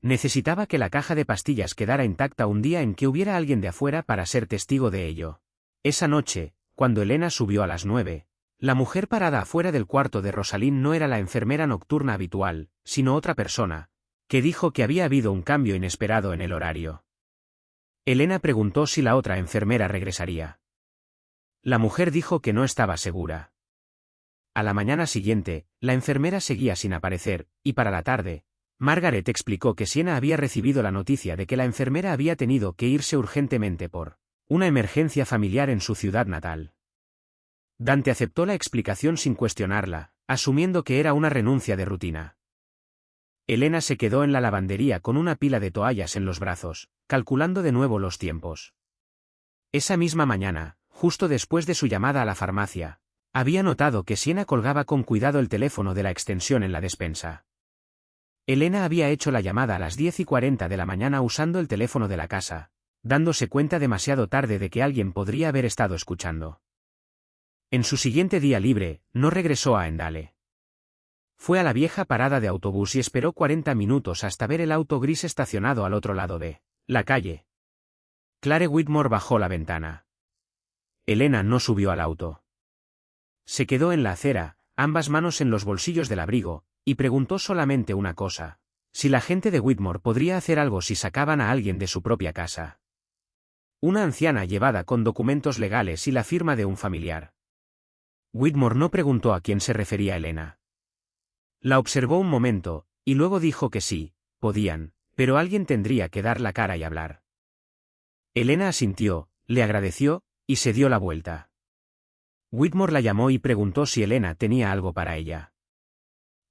Necesitaba que la caja de pastillas quedara intacta un día en que hubiera alguien de afuera para ser testigo de ello. Esa noche, cuando Elena subió a las 9, la mujer parada afuera del cuarto de Rosalind no era la enfermera nocturna habitual, sino otra persona, que dijo que había habido un cambio inesperado en el horario. Elena preguntó si la otra enfermera regresaría. La mujer dijo que no estaba segura. A la mañana siguiente, la enfermera seguía sin aparecer, y para la tarde, Margaret explicó que Siena había recibido la noticia de que la enfermera había tenido que irse urgentemente por una emergencia familiar en su ciudad natal. Dante aceptó la explicación sin cuestionarla, asumiendo que era una renuncia de rutina. Elena se quedó en la lavandería con una pila de toallas en los brazos, calculando de nuevo los tiempos. Esa misma mañana, justo después de su llamada a la farmacia, había notado que Siena colgaba con cuidado el teléfono de la extensión en la despensa. Elena había hecho la llamada a las 10:40 de la mañana usando el teléfono de la casa, dándose cuenta demasiado tarde de que alguien podría haber estado escuchando. En su siguiente día libre, no regresó a Endale. Fue a la vieja parada de autobús y esperó 40 minutos hasta ver el auto gris estacionado al otro lado de la calle. Clare Whitmore bajó la ventana. Elena no subió al auto. Se quedó en la acera, ambas manos en los bolsillos del abrigo, y preguntó solamente una cosa: si la gente de Whitmore podría hacer algo si sacaban a alguien de su propia casa. Una anciana llevada con documentos legales y la firma de un familiar. Whitmore no preguntó a quién se refería Elena. La observó un momento, y luego dijo que sí, podían, pero alguien tendría que dar la cara y hablar. Elena asintió, le agradeció, y se dio la vuelta. Whitmore la llamó y preguntó si Elena tenía algo para ella.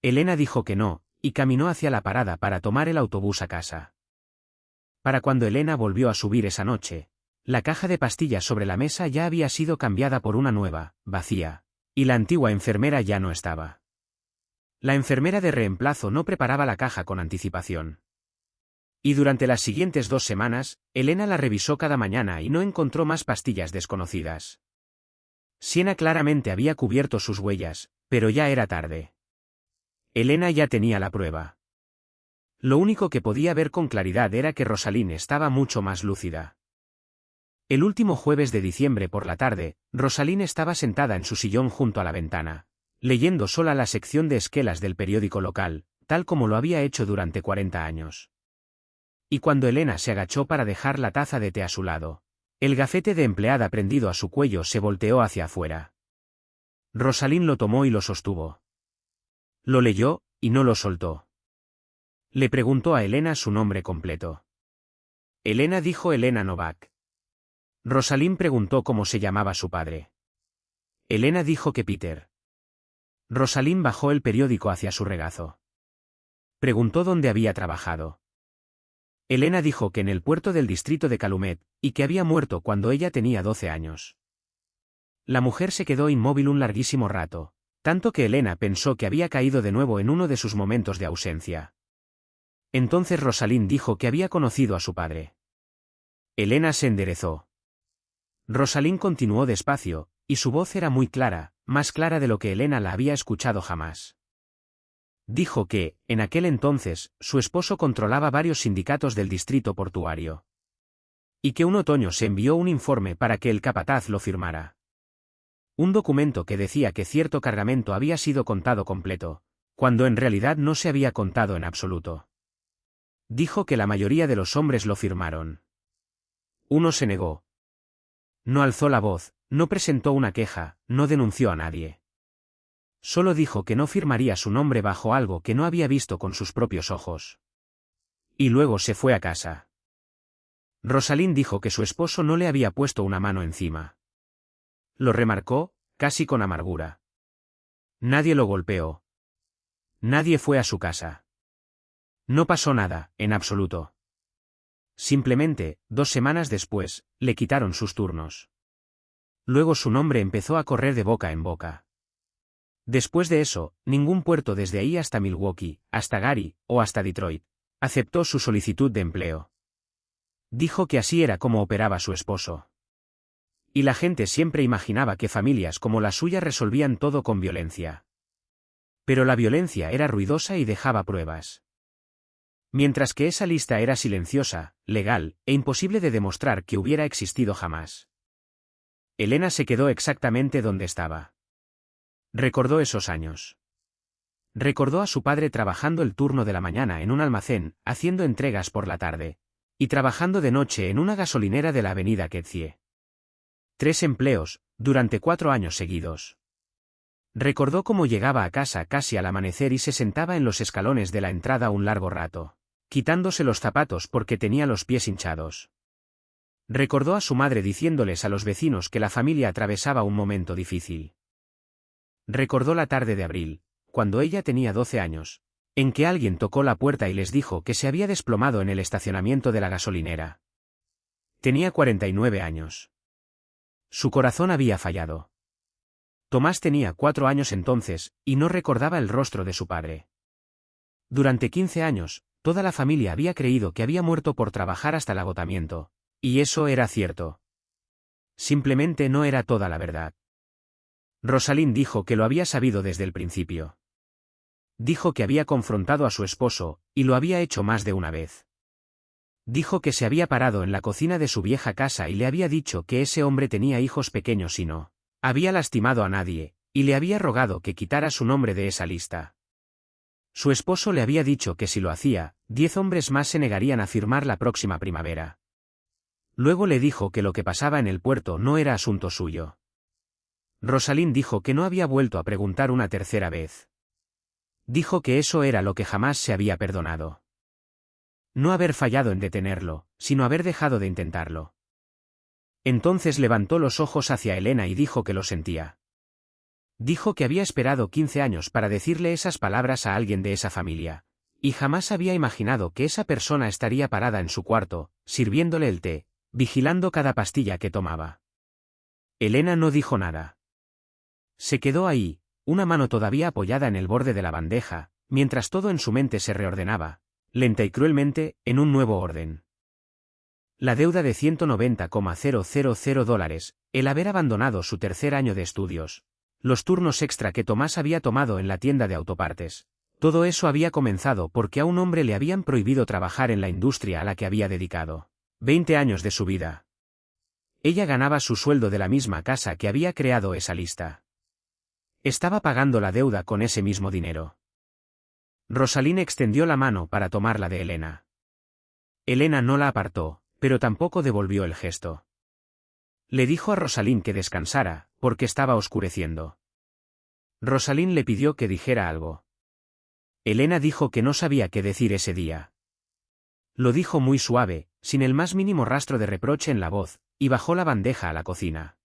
Elena dijo que no, y caminó hacia la parada para tomar el autobús a casa. Para cuando Elena volvió a subir esa noche, la caja de pastillas sobre la mesa ya había sido cambiada por una nueva, vacía, y la antigua enfermera ya no estaba. La enfermera de reemplazo no preparaba la caja con anticipación. Y durante las siguientes 2 semanas, Elena la revisó cada mañana y no encontró más pastillas desconocidas. Siena claramente había cubierto sus huellas, pero ya era tarde. Elena ya tenía la prueba. Lo único que podía ver con claridad era que Rosalind estaba mucho más lúcida. El último jueves de diciembre por la tarde, Rosalind estaba sentada en su sillón junto a la ventana, leyendo sola la sección de esquelas del periódico local, tal como lo había hecho durante 40 años. Y cuando Elena se agachó para dejar la taza de té a su lado, el gafete de empleada prendido a su cuello se volteó hacia afuera. Rosalind lo tomó y lo sostuvo. Lo leyó, y no lo soltó. Le preguntó a Elena su nombre completo. Elena dijo Elena Novak. Rosalind preguntó cómo se llamaba su padre. Elena dijo que Peter. Rosalind bajó el periódico hacia su regazo. Preguntó dónde había trabajado. Elena dijo que en el puerto del distrito de Calumet, y que había muerto cuando ella tenía 12 años. La mujer se quedó inmóvil un larguísimo rato, tanto que Elena pensó que había caído de nuevo en uno de sus momentos de ausencia. Entonces Rosalind dijo que había conocido a su padre. Elena se enderezó. Rosalind continuó despacio, y su voz era muy clara, más clara de lo que Elena la había escuchado jamás. Dijo que, en aquel entonces, su esposo controlaba varios sindicatos del distrito portuario. Y que un otoño se envió un informe para que el capataz lo firmara. Un documento que decía que cierto cargamento había sido contado completo, cuando en realidad no se había contado en absoluto. Dijo que la mayoría de los hombres lo firmaron. Uno se negó. No alzó la voz, no presentó una queja, no denunció a nadie. Solo dijo que no firmaría su nombre bajo algo que no había visto con sus propios ojos. Y luego se fue a casa. Rosalind dijo que su esposo no le había puesto una mano encima. Lo remarcó, casi con amargura. Nadie lo golpeó. Nadie fue a su casa. No pasó nada, en absoluto. Simplemente, 2 semanas después, le quitaron sus turnos. Luego su nombre empezó a correr de boca en boca. Después de eso, ningún puerto desde ahí hasta Milwaukee, hasta Gary, o hasta Detroit, aceptó su solicitud de empleo. Dijo que así era como operaba su esposo. Y la gente siempre imaginaba que familias como la suya resolvían todo con violencia. Pero la violencia era ruidosa y dejaba pruebas. Mientras que esa lista era silenciosa, legal, e imposible de demostrar que hubiera existido jamás. Elena se quedó exactamente donde estaba. Recordó esos años. Recordó a su padre trabajando el turno de la mañana en un almacén, haciendo entregas por la tarde, y trabajando de noche en una gasolinera de la avenida Ketzie. 3 empleos, durante 4 años seguidos. Recordó cómo llegaba a casa casi al amanecer y se sentaba en los escalones de la entrada un largo rato, quitándose los zapatos porque tenía los pies hinchados. Recordó a su madre diciéndoles a los vecinos que la familia atravesaba un momento difícil. Recordó la tarde de abril, cuando ella tenía 12 años, en que alguien tocó la puerta y les dijo que se había desplomado en el estacionamiento de la gasolinera. Tenía 49 años. Su corazón había fallado. Tomás tenía 4 años entonces, y no recordaba el rostro de su padre. Durante 15 años, toda la familia había creído que había muerto por trabajar hasta el agotamiento, y eso era cierto. Simplemente no era toda la verdad. Rosalind dijo que lo había sabido desde el principio. Dijo que había confrontado a su esposo, y lo había hecho más de una vez. Dijo que se había parado en la cocina de su vieja casa y le había dicho que ese hombre tenía hijos pequeños y no había lastimado a nadie, y le había rogado que quitara su nombre de esa lista. Su esposo le había dicho que si lo hacía, 10 hombres más se negarían a firmar la próxima primavera. Luego le dijo que lo que pasaba en el puerto no era asunto suyo. Rosalind dijo que no había vuelto a preguntar una tercera vez. Dijo que eso era lo que jamás se había perdonado. No haber fallado en detenerlo, sino haber dejado de intentarlo. Entonces levantó los ojos hacia Elena y dijo que lo sentía. Dijo que había esperado 15 años para decirle esas palabras a alguien de esa familia, y jamás había imaginado que esa persona estaría parada en su cuarto, sirviéndole el té, vigilando cada pastilla que tomaba. Elena no dijo nada. Se quedó ahí, una mano todavía apoyada en el borde de la bandeja, mientras todo en su mente se reordenaba, lenta y cruelmente, en un nuevo orden. La deuda de $190,000, el haber abandonado su tercer año de estudios, los turnos extra que Tomás había tomado en la tienda de autopartes. Todo eso había comenzado porque a un hombre le habían prohibido trabajar en la industria a la que había dedicado 20 años de su vida. Ella ganaba su sueldo de la misma casa que había creado esa lista. Estaba pagando la deuda con ese mismo dinero. Rosalind extendió la mano para tomarla de Elena. Elena no la apartó, pero tampoco devolvió el gesto. Le dijo a Rosalind que descansara, porque estaba oscureciendo. Rosalind le pidió que dijera algo. Elena dijo que no sabía qué decir ese día. Lo dijo muy suave, sin el más mínimo rastro de reproche en la voz, y bajó la bandeja a la cocina.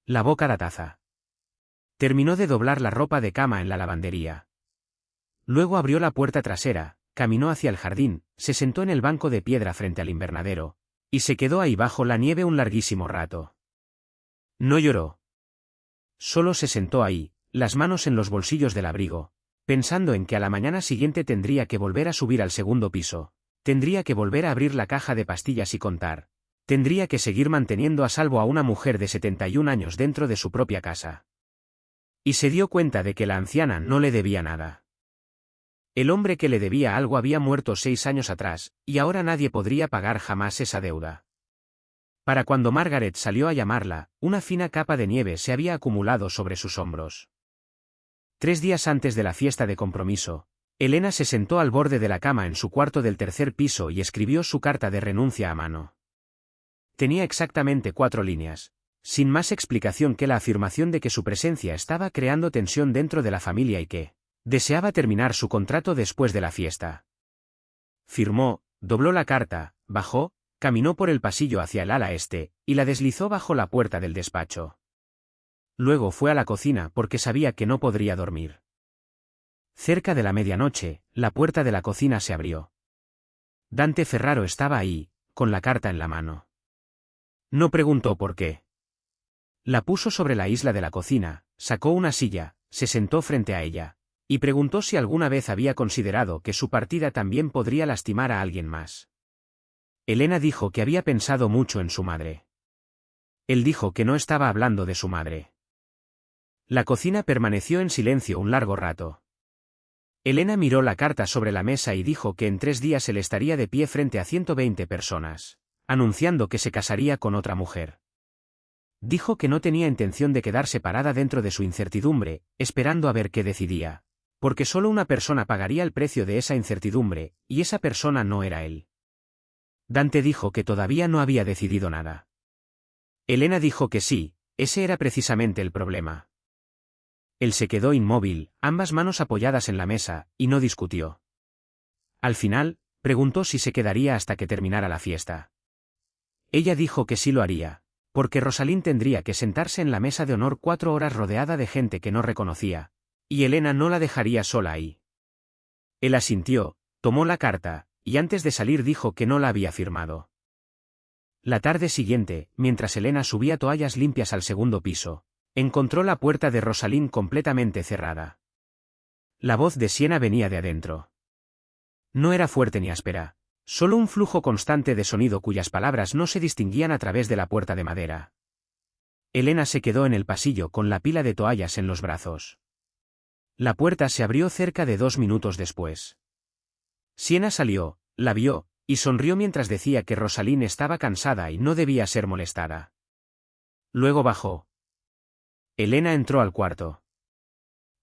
Lavó cada taza. Terminó de doblar la ropa de cama en la lavandería. Luego abrió la puerta trasera, caminó hacia el jardín, se sentó en el banco de piedra frente al invernadero, y se quedó ahí bajo la nieve un larguísimo rato. No lloró. Solo se sentó ahí, las manos en los bolsillos del abrigo, pensando en que a la mañana siguiente tendría que volver a subir al segundo piso, tendría que volver a abrir la caja de pastillas y contar, tendría que seguir manteniendo a salvo a una mujer de 71 años dentro de su propia casa. Y se dio cuenta de que la anciana no le debía nada. El hombre que le debía algo había muerto 6 años atrás, y ahora nadie podría pagar jamás esa deuda. Para cuando Margaret salió a llamarla, una fina capa de nieve se había acumulado sobre sus hombros. 3 días antes de la fiesta de compromiso, Elena se sentó al borde de la cama en su cuarto del tercer piso y escribió su carta de renuncia a mano. Tenía exactamente 4 líneas, sin más explicación que la afirmación de que su presencia estaba creando tensión dentro de la familia y que deseaba terminar su contrato después de la fiesta. Firmó, dobló la carta, bajó, caminó por el pasillo hacia el ala este, y la deslizó bajo la puerta del despacho. Luego fue a la cocina porque sabía que no podría dormir. Cerca de la medianoche, la puerta de la cocina se abrió. Dante Ferraro estaba ahí, con la carta en la mano. No preguntó por qué. La puso sobre la isla de la cocina, sacó una silla, se sentó frente a ella, y preguntó si alguna vez había considerado que su partida también podría lastimar a alguien más. Elena dijo que había pensado mucho en su madre. Él dijo que no estaba hablando de su madre. La cocina permaneció en silencio un largo rato. Elena miró la carta sobre la mesa y dijo que en 3 días él estaría de pie frente a 120 personas, anunciando que se casaría con otra mujer. Dijo que no tenía intención de quedarse parada dentro de su incertidumbre, esperando a ver qué decidía, porque solo una persona pagaría el precio de esa incertidumbre, y esa persona no era él. Dante dijo que todavía no había decidido nada. Elena dijo que sí, ese era precisamente el problema. Él se quedó inmóvil, ambas manos apoyadas en la mesa, y no discutió. Al final, preguntó si se quedaría hasta que terminara la fiesta. Ella dijo que sí lo haría, porque Rosalind tendría que sentarse en la mesa de honor 4 horas rodeada de gente que no reconocía, y Elena no la dejaría sola ahí. Él asintió, tomó la carta, y antes de salir dijo que no la había firmado. La tarde siguiente, mientras Elena subía toallas limpias al segundo piso, encontró la puerta de Rosalind completamente cerrada. La voz de Siena venía de adentro. No era fuerte ni áspera, solo un flujo constante de sonido cuyas palabras no se distinguían a través de la puerta de madera. Elena se quedó en el pasillo con la pila de toallas en los brazos. La puerta se abrió cerca de 2 minutos después. Siena salió, la vio, y sonrió mientras decía que Rosalind estaba cansada y no debía ser molestada. Luego bajó. Elena entró al cuarto.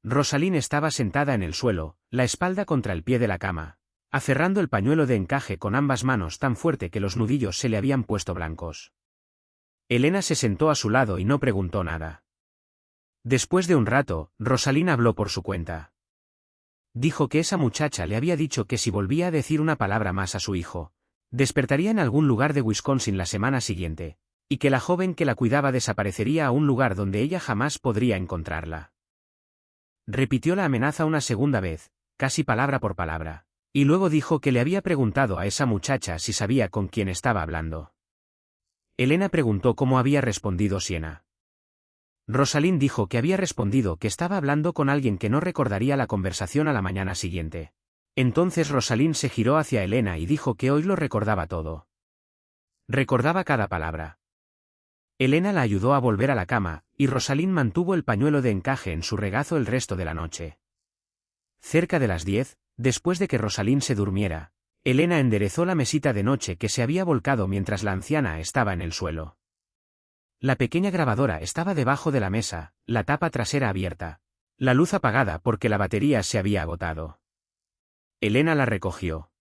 Rosalind estaba sentada en el suelo, la espalda contra el pie de la cama, aferrando el pañuelo de encaje con ambas manos tan fuerte que los nudillos se le habían puesto blancos. Elena se sentó a su lado y no preguntó nada. Después de un rato, Rosalind habló por su cuenta. Dijo que esa muchacha le había dicho que si volvía a decir una palabra más a su hijo, despertaría en algún lugar de Wisconsin la semana siguiente, y que la joven que la cuidaba desaparecería a un lugar donde ella jamás podría encontrarla. Repitió la amenaza una segunda vez, casi palabra por palabra, y luego dijo que le había preguntado a esa muchacha si sabía con quién estaba hablando. Elena preguntó cómo había respondido Siena. Rosalind dijo que había respondido que estaba hablando con alguien que no recordaría la conversación a la mañana siguiente. Entonces Rosalind se giró hacia Elena y dijo que hoy lo recordaba todo. Recordaba cada palabra. Elena la ayudó a volver a la cama, y Rosalind mantuvo el pañuelo de encaje en su regazo el resto de la noche. Cerca de las 10, después de que Rosalind se durmiera, Elena enderezó la mesita de noche que se había volcado mientras la anciana estaba en el suelo. La pequeña grabadora estaba debajo de la mesa, la tapa trasera abierta. La luz apagada porque la batería se había agotado. Elena la recogió.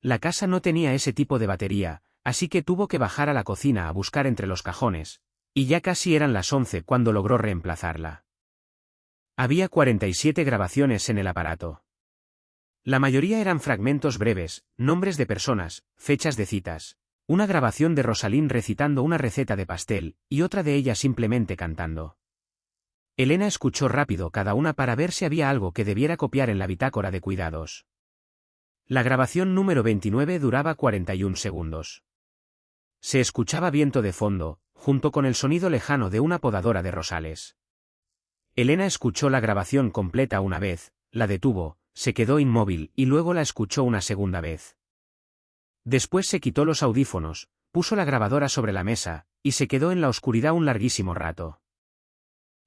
La casa no tenía ese tipo de batería, así que tuvo que bajar a la cocina a buscar entre los cajones, y ya casi eran las 11 cuando logró reemplazarla. Había 47 grabaciones en el aparato. La mayoría eran fragmentos breves, nombres de personas, fechas de citas, una grabación de Rosalind recitando una receta de pastel, y otra de ella simplemente cantando. Elena escuchó rápido cada una para ver si había algo que debiera copiar en la bitácora de cuidados. La grabación número 29 duraba 41 segundos. Se escuchaba viento de fondo, junto con el sonido lejano de una podadora de rosales. Elena escuchó la grabación completa una vez, la detuvo, se quedó inmóvil y luego la escuchó una segunda vez. Después se quitó los audífonos, puso la grabadora sobre la mesa, y se quedó en la oscuridad un larguísimo rato.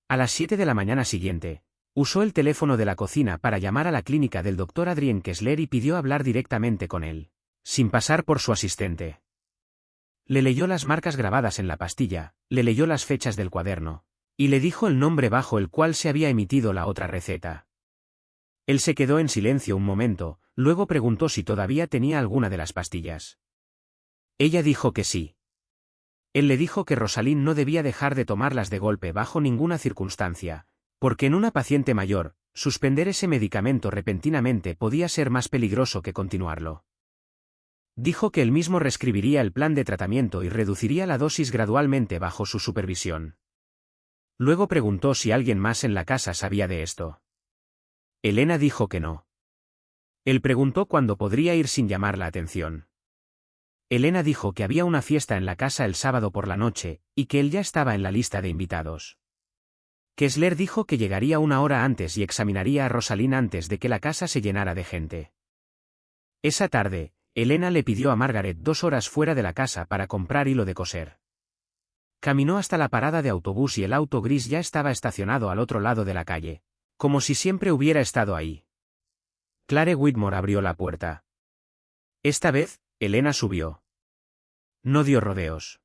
A las 7 de la mañana siguiente, usó el teléfono de la cocina para llamar a la clínica del Dr. Adrien Kessler y pidió hablar directamente con él, sin pasar por su asistente. Le leyó las marcas grabadas en la pastilla, le leyó las fechas del cuaderno, y le dijo el nombre bajo el cual se había emitido la otra receta. Él se quedó en silencio un momento, luego preguntó si todavía tenía alguna de las pastillas. Ella dijo que sí. Él le dijo que Rosalind no debía dejar de tomarlas de golpe bajo ninguna circunstancia, porque en una paciente mayor, suspender ese medicamento repentinamente podía ser más peligroso que continuarlo. Dijo que él mismo reescribiría el plan de tratamiento y reduciría la dosis gradualmente bajo su supervisión. Luego preguntó si alguien más en la casa sabía de esto. Elena dijo que no. Él preguntó cuándo podría ir sin llamar la atención. Elena dijo que había una fiesta en la casa el sábado por la noche, y que él ya estaba en la lista de invitados. Kessler dijo que llegaría una hora antes y examinaría a Rosalind antes de que la casa se llenara de gente. Esa tarde, Elena le pidió a Margaret 2 horas fuera de la casa para comprar hilo de coser. Caminó hasta la parada de autobús y el auto gris ya estaba estacionado al otro lado de la calle, como si siempre hubiera estado ahí. Clare Whitmore abrió la puerta. Esta vez, Elena subió. No dio rodeos.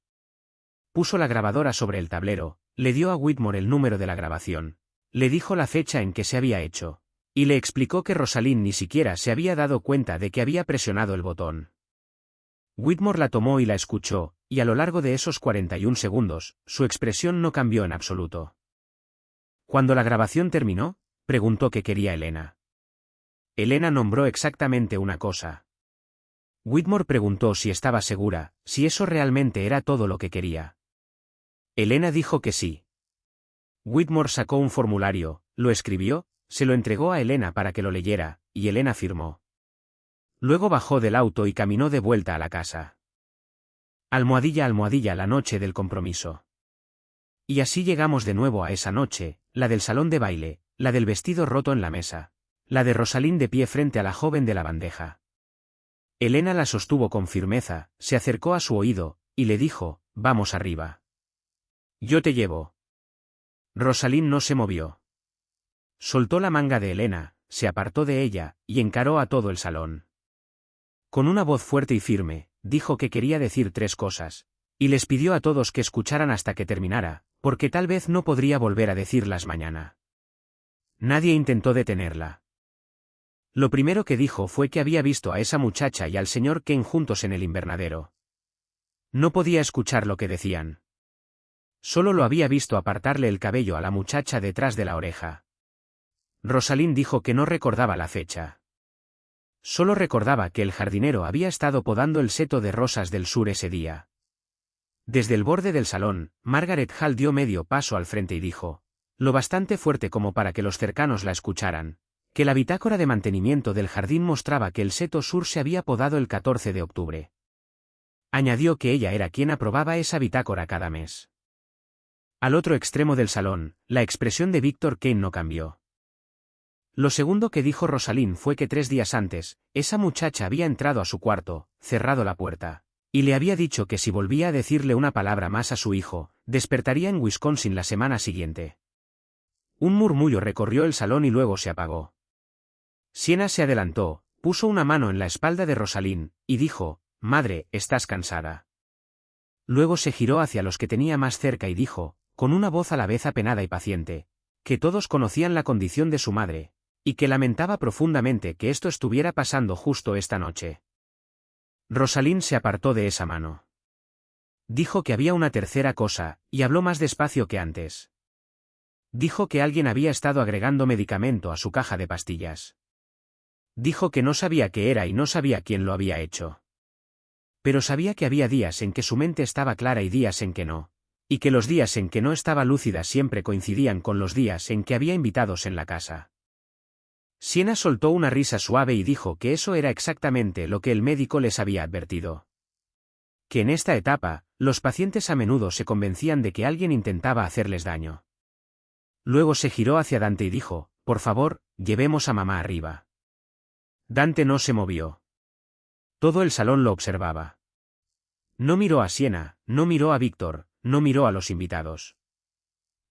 Puso la grabadora sobre el tablero, le dio a Whitmore el número de la grabación, le dijo la fecha en que se había hecho, y le explicó que Rosalind ni siquiera se había dado cuenta de que había presionado el botón. Whitmore la tomó y la escuchó, y a lo largo de esos 41 segundos, su expresión no cambió en absoluto. Cuando la grabación terminó, preguntó qué quería Elena. Elena nombró exactamente una cosa. Whitmore preguntó si estaba segura, si eso realmente era todo lo que quería. Elena dijo que sí. Whitmore sacó un formulario, lo escribió, se lo entregó a Elena para que lo leyera, y Elena firmó. Luego bajó del auto y caminó de vuelta a la casa. Almohadilla, almohadilla, la noche del compromiso. Y así llegamos de nuevo a esa noche, la del salón de baile, la del vestido roto en la mesa, la de Rosalind de pie frente a la joven de la bandeja. Elena la sostuvo con firmeza, se acercó a su oído, y le dijo, vamos arriba. Yo te llevo. Rosalind no se movió. Soltó la manga de Elena, se apartó de ella, y encaró a todo el salón. Con una voz fuerte y firme, dijo que quería decir 3 cosas, y les pidió a todos que escucharan hasta que terminara, porque tal vez no podría volver a decirlas mañana. Nadie intentó detenerla. Lo primero que dijo fue que había visto a esa muchacha y al señor Ken juntos en el invernadero. No podía escuchar lo que decían. Solo lo había visto apartarle el cabello a la muchacha detrás de la oreja. Rosalind dijo que no recordaba la fecha. Solo recordaba que el jardinero había estado podando el seto de rosas del sur ese día. Desde el borde del salón, Margaret Hall dio medio paso al frente y dijo, lo bastante fuerte como para que los cercanos la escucharan, que la bitácora de mantenimiento del jardín mostraba que el seto sur se había podado el 14 de octubre. Añadió que ella era quien aprobaba esa bitácora cada mes. Al otro extremo del salón, la expresión de Víctor Kane no cambió. Lo segundo que dijo Rosalind fue que 3 días antes, esa muchacha había entrado a su cuarto, cerrado la puerta, y le había dicho que si volvía a decirle una palabra más a su hijo, despertaría en Wisconsin la semana siguiente. Un murmullo recorrió el salón y luego se apagó. Siena se adelantó, puso una mano en la espalda de Rosalind, y dijo: «Madre, ¿estás cansada?». Luego se giró hacia los que tenía más cerca y dijo, con una voz a la vez apenada y paciente, que todos conocían la condición de su madre, y que lamentaba profundamente que esto estuviera pasando justo esta noche. Rosalind se apartó de esa mano. Dijo que había una tercera cosa, y habló más despacio que antes. Dijo que alguien había estado agregando medicamento a su caja de pastillas. Dijo que no sabía qué era y no sabía quién lo había hecho. Pero sabía que había días en que su mente estaba clara y días en que no, y que los días en que no estaba lúcida siempre coincidían con los días en que había invitados en la casa. Siena soltó una risa suave y dijo que eso era exactamente lo que el médico les había advertido. Que en esta etapa, los pacientes a menudo se convencían de que alguien intentaba hacerles daño. Luego se giró hacia Dante y dijo: «Por favor, llevemos a mamá arriba». Dante no se movió. Todo el salón lo observaba. No miró a Siena, no miró a Víctor, no miró a los invitados.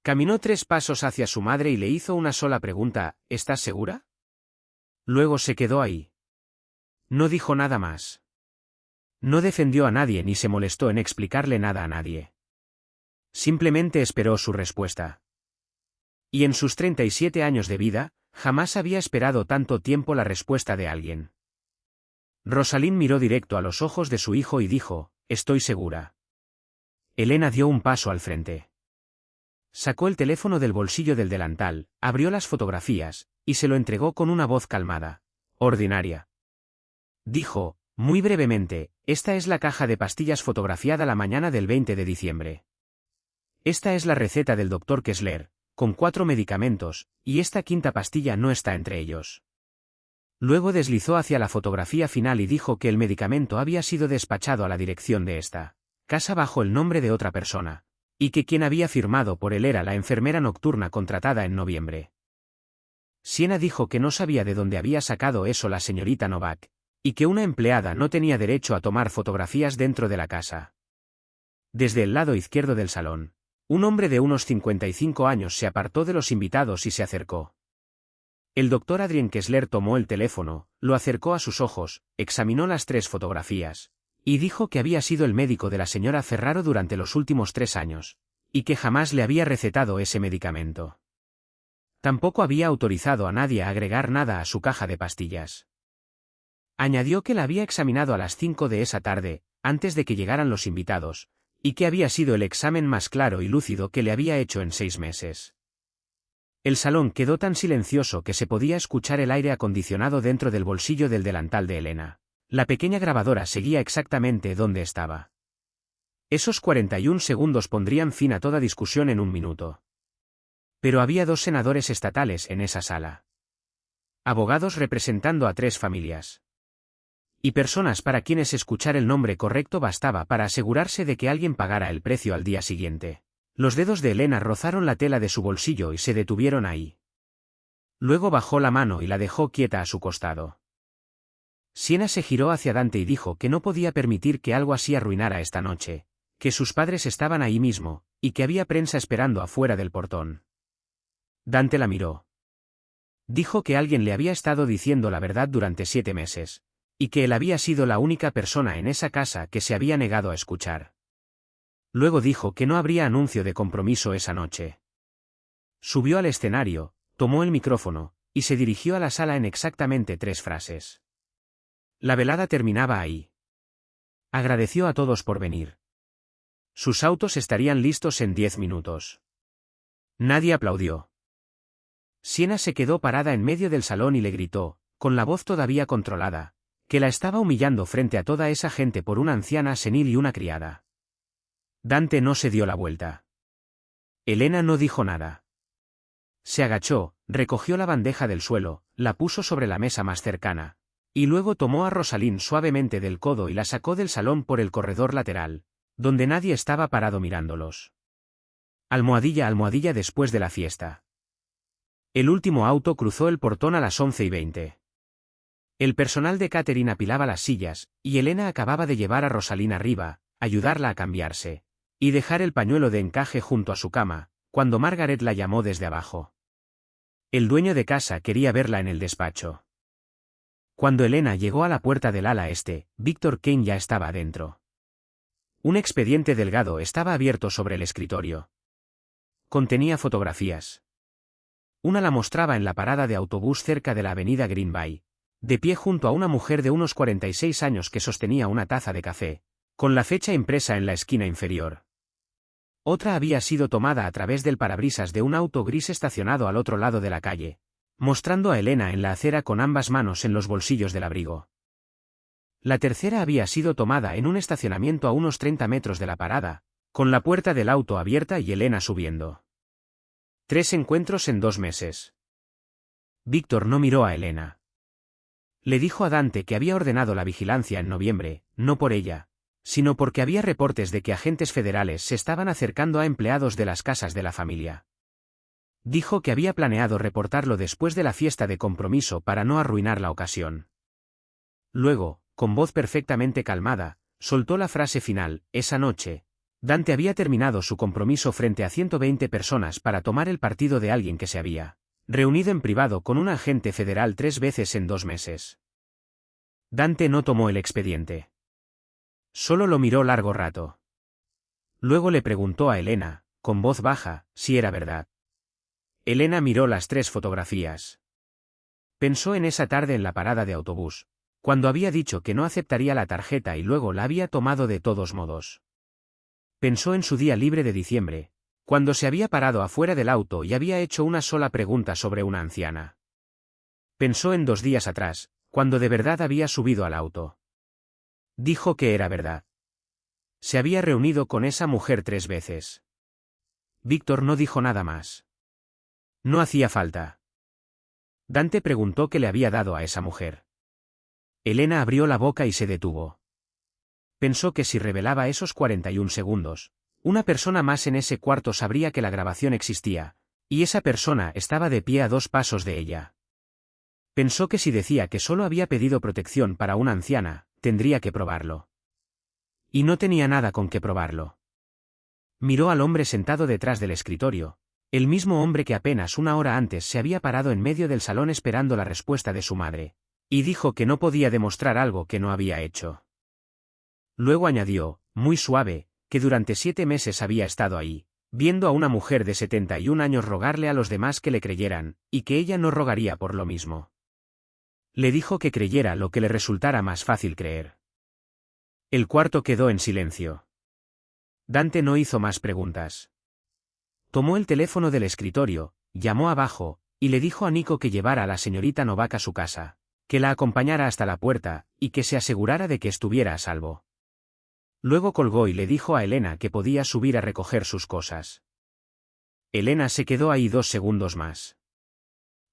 Caminó 3 pasos hacia su madre y le hizo una sola pregunta: «¿Estás segura?». Luego se quedó ahí. No dijo nada más. No defendió a nadie ni se molestó en explicarle nada a nadie. Simplemente esperó su respuesta. Y en sus 37 años de vida, jamás había esperado tanto tiempo la respuesta de alguien. Rosalind miró directo a los ojos de su hijo y dijo: «Estoy segura». Elena dio un paso al frente. Sacó el teléfono del bolsillo del delantal, abrió las fotografías, y se lo entregó con una voz calmada. «Ordinaria». Dijo, muy brevemente: «Esta es la caja de pastillas fotografiada la mañana del 20 de diciembre. Esta es la receta del Dr. Kessler, con 4 medicamentos, y esta 5ª pastilla no está entre ellos». Luego deslizó hacia la fotografía final y dijo que el medicamento había sido despachado a la dirección de esta casa bajo el nombre de otra persona, y que quien había firmado por él era la enfermera nocturna contratada en noviembre. Siena dijo que no sabía de dónde había sacado eso la señorita Novak, y que una empleada no tenía derecho a tomar fotografías dentro de la casa. Desde el lado izquierdo del salón, un hombre de unos 55 años se apartó de los invitados y se acercó. El doctor Adrien Kessler tomó el teléfono, lo acercó a sus ojos, examinó las 3 fotografías, y dijo que había sido el médico de la señora Ferraro durante los últimos 3 años, y que jamás le había recetado ese medicamento. Tampoco había autorizado a nadie a agregar nada a su caja de pastillas. Añadió que la había examinado a las 5 de esa tarde, antes de que llegaran los invitados, y que había sido el examen más claro y lúcido que le había hecho en 6 meses. El salón quedó tan silencioso que se podía escuchar el aire acondicionado dentro del bolsillo del delantal de Elena. La pequeña grabadora seguía exactamente donde estaba. Esos 41 segundos pondrían fin a toda discusión en un minuto. Pero había 2 senadores estatales en esa sala. Abogados representando a 3 familias. Y personas para quienes escuchar el nombre correcto bastaba para asegurarse de que alguien pagara el precio al día siguiente. Los dedos de Elena rozaron la tela de su bolsillo y se detuvieron ahí. Luego bajó la mano y la dejó quieta a su costado. Siena se giró hacia Dante y dijo que no podía permitir que algo así arruinara esta noche, que sus padres estaban ahí mismo, y que había prensa esperando afuera del portón. Dante la miró. Dijo que alguien le había estado diciendo la verdad durante 7 meses, y que él había sido la única persona en esa casa que se había negado a escuchar. Luego dijo que no habría anuncio de compromiso esa noche. Subió al escenario, tomó el micrófono, y se dirigió a la sala en exactamente 3 frases. La velada terminaba ahí. Agradeció a todos por venir. Sus autos estarían listos en 10 minutos. Nadie aplaudió. Siena se quedó parada en medio del salón y le gritó, con la voz todavía controlada, que la estaba humillando frente a toda esa gente por una anciana senil y una criada. Dante no se dio la vuelta. Elena no dijo nada. Se agachó, recogió la bandeja del suelo, la puso sobre la mesa más cercana, y luego tomó a Rosalind suavemente del codo y la sacó del salón por el corredor lateral, donde nadie estaba parado mirándolos. Almohadilla, almohadilla después de la fiesta. El último auto cruzó el portón a las 11:20. El personal de catering apilaba las sillas, y Elena acababa de llevar a Rosalind arriba, ayudarla a cambiarse, y dejar el pañuelo de encaje junto a su cama, cuando Margaret la llamó desde abajo. El dueño de casa quería verla en el despacho. Cuando Elena llegó a la puerta del ala este, Víctor Kane ya estaba adentro. Un expediente delgado estaba abierto sobre el escritorio. Contenía fotografías. Una la mostraba en la parada de autobús cerca de la avenida Green Bay, de pie junto a una mujer de unos 46 años que sostenía una taza de café, con la fecha impresa en la esquina inferior. Otra había sido tomada a través del parabrisas de un auto gris estacionado al otro lado de la calle, mostrando a Elena en la acera con ambas manos en los bolsillos del abrigo. La tercera había sido tomada en un estacionamiento a unos 30 metros de la parada, con la puerta del auto abierta y Elena subiendo. 3 encuentros en 2 meses. Víctor no miró a Elena. Le dijo a Dante que había ordenado la vigilancia en noviembre, no por ella, sino porque había reportes de que agentes federales se estaban acercando a empleados de las casas de la familia. Dijo que había planeado reportarlo después de la fiesta de compromiso para no arruinar la ocasión. Luego, con voz perfectamente calmada, soltó la frase final: esa noche, Dante había terminado su compromiso frente a 120 personas para tomar el partido de alguien que se había reunido en privado con un agente federal 3 veces en 2 meses. Dante no tomó el expediente. Solo lo miró largo rato. Luego le preguntó a Elena, con voz baja, si era verdad. Elena miró las 3 fotografías. Pensó en esa tarde en la parada de autobús, cuando había dicho que no aceptaría la tarjeta y luego la había tomado de todos modos. Pensó en su día libre de diciembre, cuando se había parado afuera del auto y había hecho una sola pregunta sobre una anciana. Pensó en 2 días atrás, cuando de verdad había subido al auto. Dijo que era verdad. Se había reunido con esa mujer 3 veces. Víctor no dijo nada más. No hacía falta. Dante preguntó qué le había dado a esa mujer. Elena abrió la boca y se detuvo. Pensó que si revelaba esos 41 segundos, una persona más en ese cuarto sabría que la grabación existía, y esa persona estaba de pie a 2 pasos de ella. Pensó que si decía que solo había pedido protección para una anciana, tendría que probarlo. Y no tenía nada con qué probarlo. Miró al hombre sentado detrás del escritorio, el mismo hombre que apenas 1 hora antes se había parado en medio del salón esperando la respuesta de su madre, y dijo que no podía demostrar algo que no había hecho. Luego añadió, muy suave, que durante 7 meses había estado ahí, viendo a una mujer de 71 años rogarle a los demás que le creyeran, y que ella no rogaría por lo mismo. Le dijo que creyera lo que le resultara más fácil creer. El cuarto quedó en silencio. Dante no hizo más preguntas. Tomó el teléfono del escritorio, llamó abajo, y le dijo a Nico que llevara a la señorita Novak a su casa, que la acompañara hasta la puerta, y que se asegurara de que estuviera a salvo. Luego colgó y le dijo a Elena que podía subir a recoger sus cosas. Elena se quedó ahí 2 segundos más.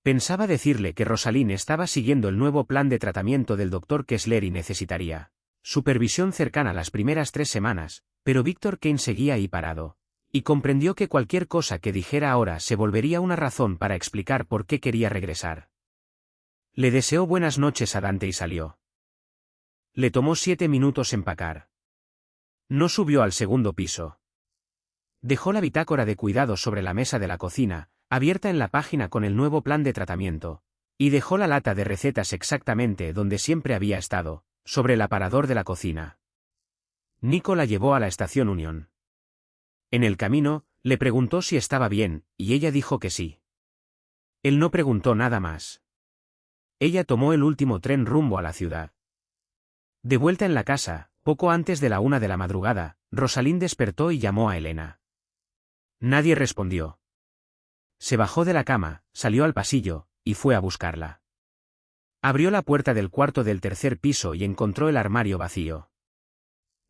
Pensaba decirle que Rosalind estaba siguiendo el nuevo plan de tratamiento del Dr. Kessler y necesitaría supervisión cercana las primeras 3 semanas, pero Víctor Kane seguía ahí parado, y comprendió que cualquier cosa que dijera ahora se volvería una razón para explicar por qué quería regresar. Le deseó buenas noches a Dante y salió. Le tomó 7 minutos empacar. No subió al segundo piso. Dejó la bitácora de cuidados sobre la mesa de la cocina, abierta en la página con el nuevo plan de tratamiento, y dejó la lata de recetas exactamente donde siempre había estado, sobre el aparador de la cocina. Nico la llevó a la estación Union. En el camino, le preguntó si estaba bien, y ella dijo que sí. Él no preguntó nada más. Ella tomó el último tren rumbo a la ciudad. De vuelta en la casa, poco antes de la 1 de la madrugada, Rosalind despertó y llamó a Elena. Nadie respondió. Se bajó de la cama, salió al pasillo, y fue a buscarla. Abrió la puerta del cuarto del 3er piso y encontró el armario vacío.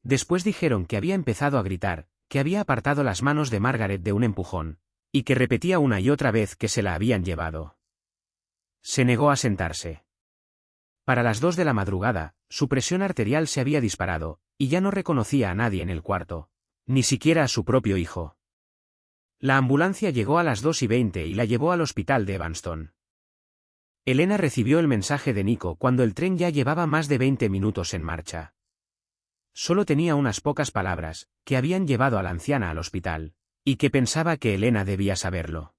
Después dijeron que había empezado a gritar, que había apartado las manos de Margaret de un empujón, y que repetía una y otra vez que se la habían llevado. Se negó a sentarse. Para las 2 de la madrugada, su presión arterial se había disparado, y ya no reconocía a nadie en el cuarto, ni siquiera a su propio hijo. La ambulancia llegó a las 2:20 y la llevó al hospital de Evanston. Elena recibió el mensaje de Nico cuando el tren ya llevaba más de 20 minutos en marcha. Solo tenía unas pocas palabras, que habían llevado a la anciana al hospital, y que pensaba que Elena debía saberlo.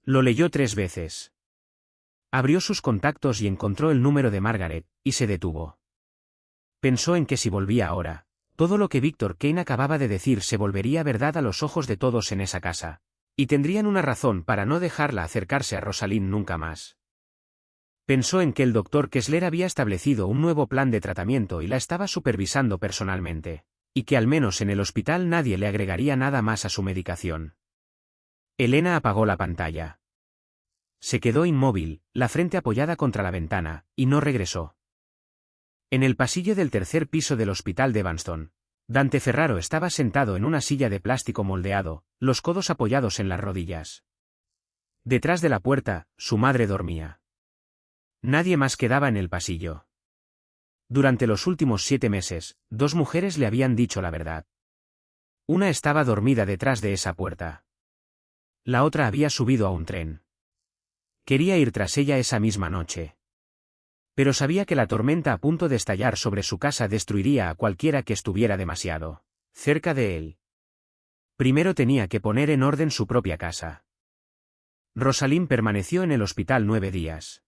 Lo leyó 3 veces. Abrió sus contactos y encontró el número de Margaret, y se detuvo. Pensó en que si volvía ahora, todo lo que Victor Kane acababa de decir se volvería verdad a los ojos de todos en esa casa, y tendrían una razón para no dejarla acercarse a Rosalind nunca más. Pensó en que el doctor Kessler había establecido un nuevo plan de tratamiento y la estaba supervisando personalmente, y que al menos en el hospital nadie le agregaría nada más a su medicación. Elena apagó la pantalla. Se quedó inmóvil, la frente apoyada contra la ventana, y no regresó. En el pasillo del tercer piso del hospital de Evanston, Dante Ferraro estaba sentado en una silla de plástico moldeado, los codos apoyados en las rodillas. Detrás de la puerta, su madre dormía. Nadie más quedaba en el pasillo. Durante los últimos 7 meses, 2 mujeres le habían dicho la verdad. Una estaba dormida detrás de esa puerta. La otra había subido a un tren. Quería ir tras ella esa misma noche. Pero sabía que la tormenta a punto de estallar sobre su casa destruiría a cualquiera que estuviera demasiado cerca de él. Primero tenía que poner en orden su propia casa. Rosalind permaneció en el hospital 9 días.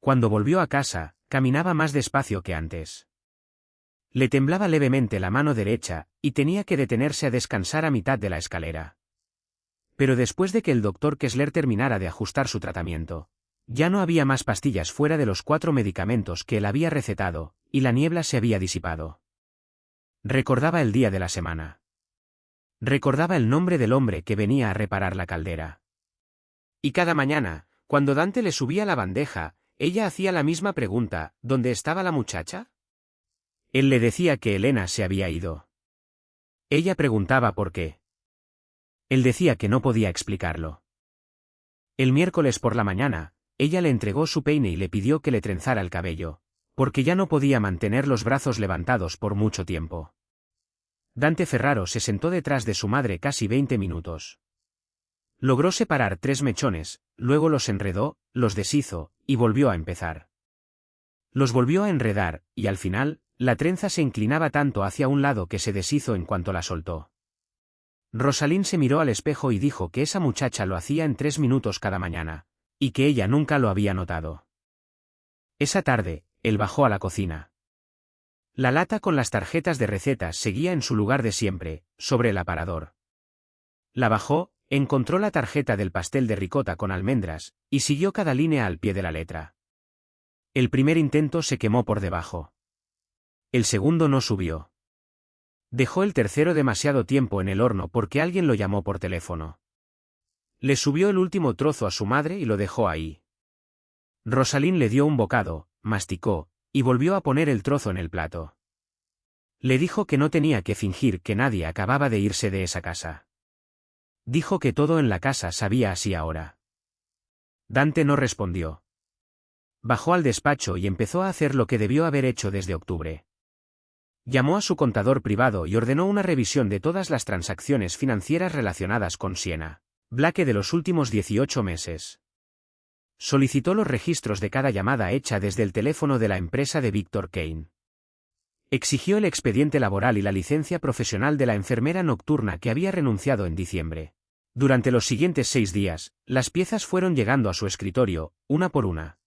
Cuando volvió a casa, caminaba más despacio que antes. Le temblaba levemente la mano derecha, y tenía que detenerse a descansar a mitad de la escalera. Pero después de que el doctor Kessler terminara de ajustar su tratamiento, ya no había más pastillas fuera de los 4 medicamentos que él había recetado, y la niebla se había disipado. Recordaba el día de la semana. Recordaba el nombre del hombre que venía a reparar la caldera. Y cada mañana, cuando Dante le subía la bandeja, ella hacía la misma pregunta: ¿dónde estaba la muchacha? Él le decía que Elena se había ido. Ella preguntaba por qué. Él decía que no podía explicarlo. El miércoles por la mañana, ella le entregó su peine y le pidió que le trenzara el cabello, porque ya no podía mantener los brazos levantados por mucho tiempo. Dante Ferraro se sentó detrás de su madre casi 20 minutos. Logró separar 3 mechones, luego los enredó, los deshizo, y volvió a empezar. Los volvió a enredar, y al final, la trenza se inclinaba tanto hacia un lado que se deshizo en cuanto la soltó. Rosalind se miró al espejo y dijo que esa muchacha lo hacía en 3 minutos cada mañana, y que ella nunca lo había notado. Esa tarde, él bajó a la cocina. La lata con las tarjetas de recetas seguía en su lugar de siempre, sobre el aparador. La bajó, encontró la tarjeta del pastel de ricota con almendras, y siguió cada línea al pie de la letra. El primer intento se quemó por debajo. El segundo no subió. Dejó el tercero demasiado tiempo en el horno porque alguien lo llamó por teléfono. Le subió el último trozo a su madre y lo dejó ahí. Rosalind le dio un bocado, masticó, y volvió a poner el trozo en el plato. Le dijo que no tenía que fingir que nadie acababa de irse de esa casa. Dijo que todo en la casa sabía así ahora. Dante no respondió. Bajó al despacho y empezó a hacer lo que debió haber hecho desde octubre. Llamó a su contador privado y ordenó una revisión de todas las transacciones financieras relacionadas con Sienna Blake de los últimos 18 meses. Solicitó los registros de cada llamada hecha desde el teléfono de la empresa de Victor Kane. Exigió el expediente laboral y la licencia profesional de la enfermera nocturna que había renunciado en diciembre. Durante los siguientes 6 días, las piezas fueron llegando a su escritorio, una por una.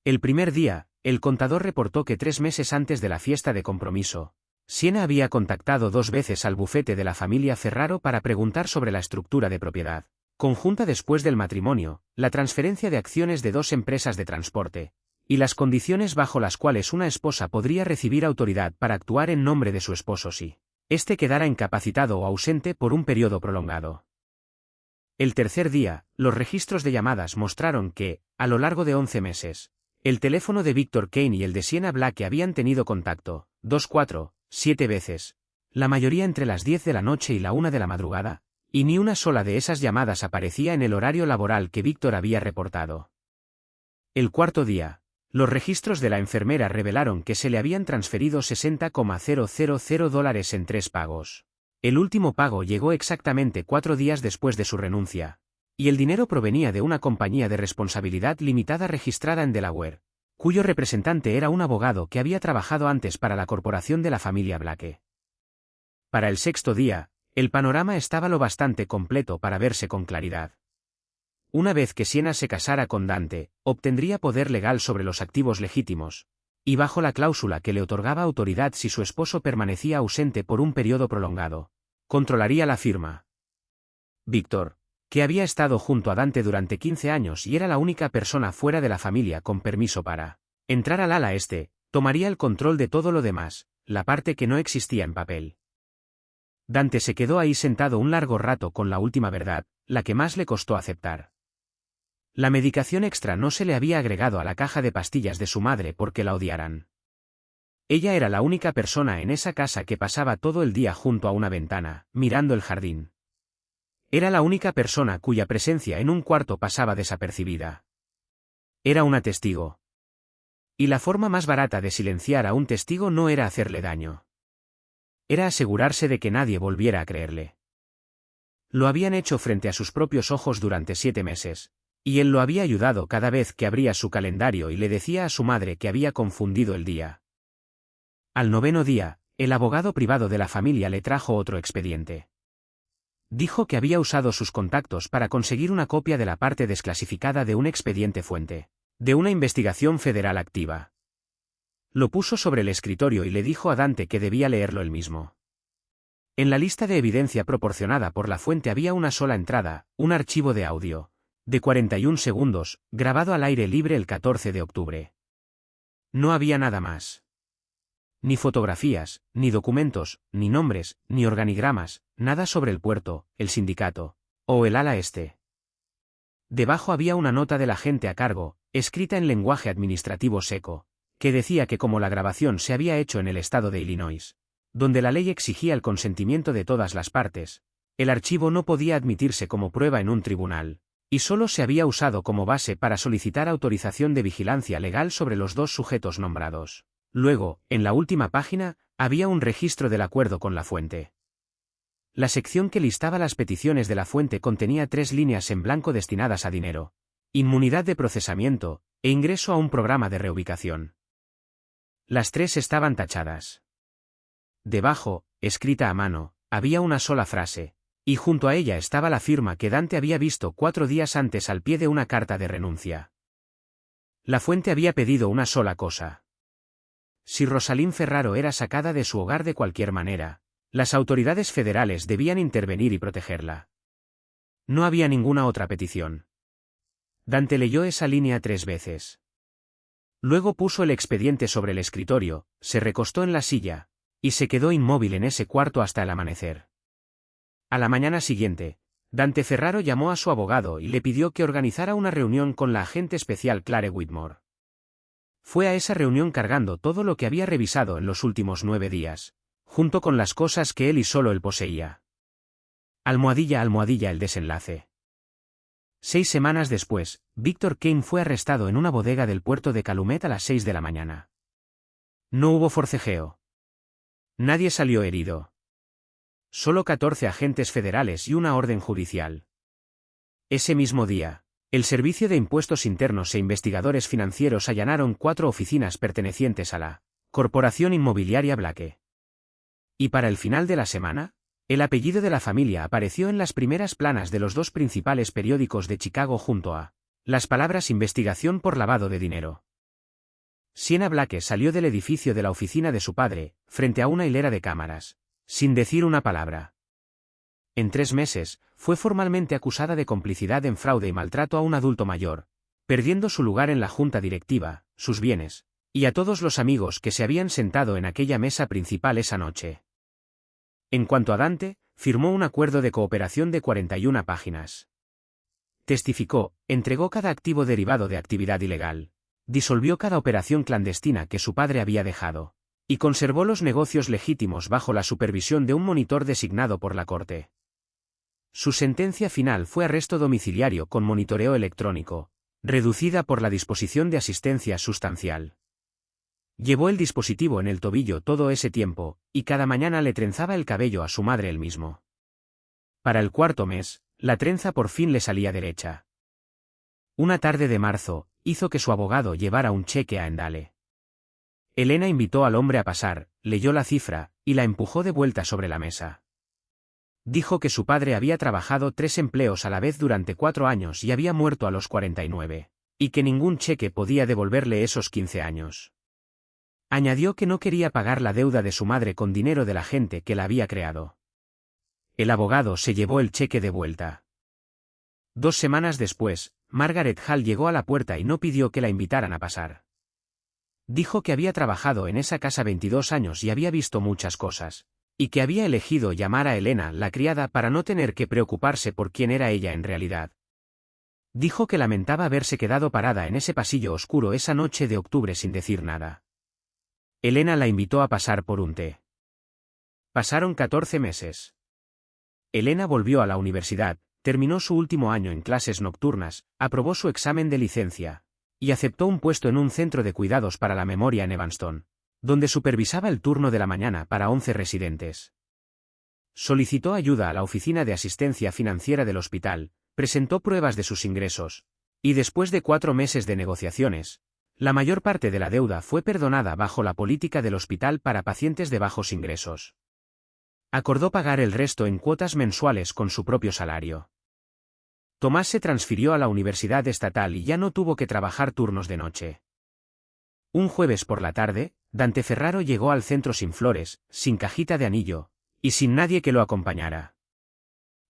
El primer día, el contador reportó que 3 meses antes de la fiesta de compromiso, Sienna había contactado 2 veces al bufete de la familia Ferraro para preguntar sobre la estructura de propiedad conjunta después del matrimonio, la transferencia de acciones de 2 empresas de transporte, y las condiciones bajo las cuales una esposa podría recibir autoridad para actuar en nombre de su esposo si éste quedara incapacitado o ausente por un periodo prolongado. El tercer día, los registros de llamadas mostraron que, a lo largo de 11 meses, el teléfono de Victor Kane y el de Sienna Blake habían tenido contacto 2, 4, 7 veces, la mayoría entre las 10 de la noche y la 1 de la madrugada, y ni una sola de esas llamadas aparecía en el horario laboral que Victor había reportado. El cuarto día, los registros de la enfermera revelaron que se le habían transferido $60,000 en 3 pagos. El último pago llegó exactamente 4 días después de su renuncia, y el dinero provenía de una compañía de responsabilidad limitada registrada en Delaware, cuyo representante era un abogado que había trabajado antes para la corporación de la familia Blake. Para el 6.º día, el panorama estaba lo bastante completo para verse con claridad. Una vez que Sienna se casara con Dante, obtendría poder legal sobre los activos legítimos, y bajo la cláusula que le otorgaba autoridad si su esposo permanecía ausente por un periodo prolongado, controlaría la firma. Víctor, que había estado junto a Dante durante 15 años y era la única persona fuera de la familia con permiso para entrar al ala este, tomaría el control de todo lo demás, la parte que no existía en papel. Dante se quedó ahí sentado un largo rato con la última verdad, la que más le costó aceptar. La medicación extra no se le había agregado a la caja de pastillas de su madre porque la odiaran. Ella era la única persona en esa casa que pasaba todo el día junto a una ventana, mirando el jardín. Era la única persona cuya presencia en un cuarto pasaba desapercibida. Era una testigo. Y la forma más barata de silenciar a un testigo no era hacerle daño. Era asegurarse de que nadie volviera a creerle. Lo habían hecho frente a sus propios ojos durante 7 meses. Y él lo había ayudado cada vez que abría su calendario y le decía a su madre que había confundido el día. Al 9.º día, el abogado privado de la familia le trajo otro expediente. Dijo que había usado sus contactos para conseguir una copia de la parte desclasificada de un expediente fuente, de una investigación federal activa. Lo puso sobre el escritorio y le dijo a Dante que debía leerlo él mismo. En la lista de evidencia proporcionada por la fuente había una sola entrada, un archivo de audio de 41 segundos, grabado al aire libre el 14 de octubre. No había nada más. Ni fotografías, ni documentos, ni nombres, ni organigramas, nada sobre el puerto, el sindicato, o el ala este. Debajo había una nota del agente a cargo, escrita en lenguaje administrativo seco, que decía que como la grabación se había hecho en el estado de Illinois, donde la ley exigía el consentimiento de todas las partes, el archivo no podía admitirse como prueba en un tribunal. Y solo se había usado como base para solicitar autorización de vigilancia legal sobre los 2 sujetos nombrados. Luego, en la última página, había un registro del acuerdo con la fuente. La sección que listaba las peticiones de la fuente contenía 3 líneas en blanco destinadas a dinero, inmunidad de procesamiento, e ingreso a un programa de reubicación. Las 3 estaban tachadas. Debajo, escrita a mano, había una sola frase. Y junto a ella estaba la firma que Dante había visto 4 días antes al pie de una carta de renuncia. La fuente había pedido una sola cosa. Si Rosalind Ferraro era sacada de su hogar de cualquier manera, las autoridades federales debían intervenir y protegerla. No había ninguna otra petición. Dante leyó esa línea 3 veces. Luego puso el expediente sobre el escritorio, se recostó en la silla, y se quedó inmóvil en ese cuarto hasta el amanecer. A la mañana siguiente, Dante Ferraro llamó a su abogado y le pidió que organizara una reunión con la agente especial Clare Whitmore. Fue a esa reunión cargando todo lo que había revisado en los últimos 9 días, junto con las cosas que él y solo él poseía. Almohadilla el desenlace. 6 semanas después, Víctor Kane fue arrestado en una bodega del puerto de Calumet a las 6 de la mañana. No hubo forcejeo. Nadie salió herido. Solo 14 agentes federales y una orden judicial. Ese mismo día, el Servicio de Impuestos Internos e Investigadores Financieros allanaron 4 oficinas pertenecientes a la Corporación Inmobiliaria Blake. Y para el final de la semana, el apellido de la familia apareció en las primeras planas de los 2 principales periódicos de Chicago junto a las palabras investigación por lavado de dinero. Sienna Blake salió del edificio de la oficina de su padre, frente a una hilera de cámaras, sin decir una palabra. En 3 meses, fue formalmente acusada de complicidad en fraude y maltrato a un adulto mayor, perdiendo su lugar en la junta directiva, sus bienes, y a todos los amigos que se habían sentado en aquella mesa principal esa noche. En cuanto a Dante, firmó un acuerdo de cooperación de 41 páginas. Testificó, entregó cada activo derivado de actividad ilegal, disolvió cada operación clandestina que su padre había dejado, y conservó los negocios legítimos bajo la supervisión de un monitor designado por la corte. Su sentencia final fue arresto domiciliario con monitoreo electrónico, reducida por la disposición de asistencia sustancial. Llevó el dispositivo en el tobillo todo ese tiempo, y cada mañana le trenzaba el cabello a su madre él mismo. Para el cuarto mes, la trenza por fin le salía derecha. Una tarde de marzo, hizo que su abogado llevara un cheque a Endale. Elena invitó al hombre a pasar, leyó la cifra, y la empujó de vuelta sobre la mesa. Dijo que su padre había trabajado 3 empleos a la vez durante 4 años y había muerto a los 49, y que ningún cheque podía devolverle esos 15 años. Añadió que no quería pagar la deuda de su madre con dinero de la gente que la había creado. El abogado se llevó el cheque de vuelta. 2 semanas después, Margaret Hall llegó a la puerta y no pidió que la invitaran a pasar. Dijo que había trabajado en esa casa 22 años y había visto muchas cosas, y que había elegido llamar a Elena la criada para no tener que preocuparse por quién era ella en realidad. Dijo que lamentaba haberse quedado parada en ese pasillo oscuro esa noche de octubre sin decir nada. Elena la invitó a pasar por un té. Pasaron 14 meses. Elena volvió a la universidad, terminó su último año en clases nocturnas, aprobó su examen de licencia, y aceptó un puesto en un centro de cuidados para la memoria en Evanston, donde supervisaba el turno de la mañana para 11 residentes. Solicitó ayuda a la oficina de asistencia financiera del hospital, presentó pruebas de sus ingresos, y después de 4 meses de negociaciones, la mayor parte de la deuda fue perdonada bajo la política del hospital para pacientes de bajos ingresos. Acordó pagar el resto en cuotas mensuales con su propio salario. Tomás se transfirió a la universidad estatal y ya no tuvo que trabajar turnos de noche. Un jueves por la tarde, Dante Ferraro llegó al centro sin flores, sin cajita de anillo, y sin nadie que lo acompañara.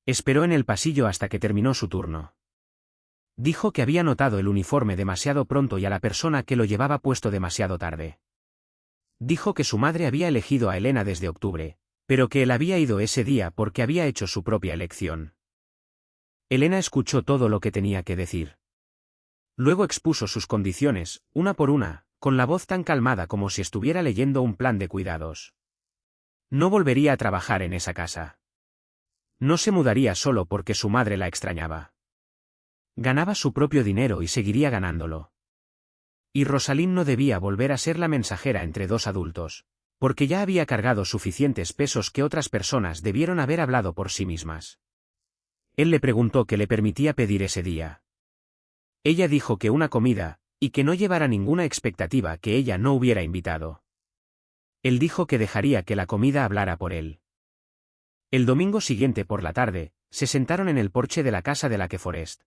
Esperó en el pasillo hasta que terminó su turno. Dijo que había notado el uniforme demasiado pronto y a la persona que lo llevaba puesto demasiado tarde. Dijo que su madre había elegido a Elena desde octubre, pero que él había ido ese día porque había hecho su propia elección. Elena escuchó todo lo que tenía que decir. Luego expuso sus condiciones, una por una, con la voz tan calmada como si estuviera leyendo un plan de cuidados. No volvería a trabajar en esa casa. No se mudaría solo porque su madre la extrañaba. Ganaba su propio dinero y seguiría ganándolo. Y Rosalind no debía volver a ser la mensajera entre 2 adultos, porque ya había cargado suficientes pesos que otras personas debieron haber hablado por sí mismas. Él le preguntó qué le permitía pedir ese día. Ella dijo que una comida, y que no llevara ninguna expectativa que ella no hubiera invitado. Él dijo que dejaría que la comida hablara por él. El domingo siguiente por la tarde, se sentaron en el porche de la casa de Lake Forest.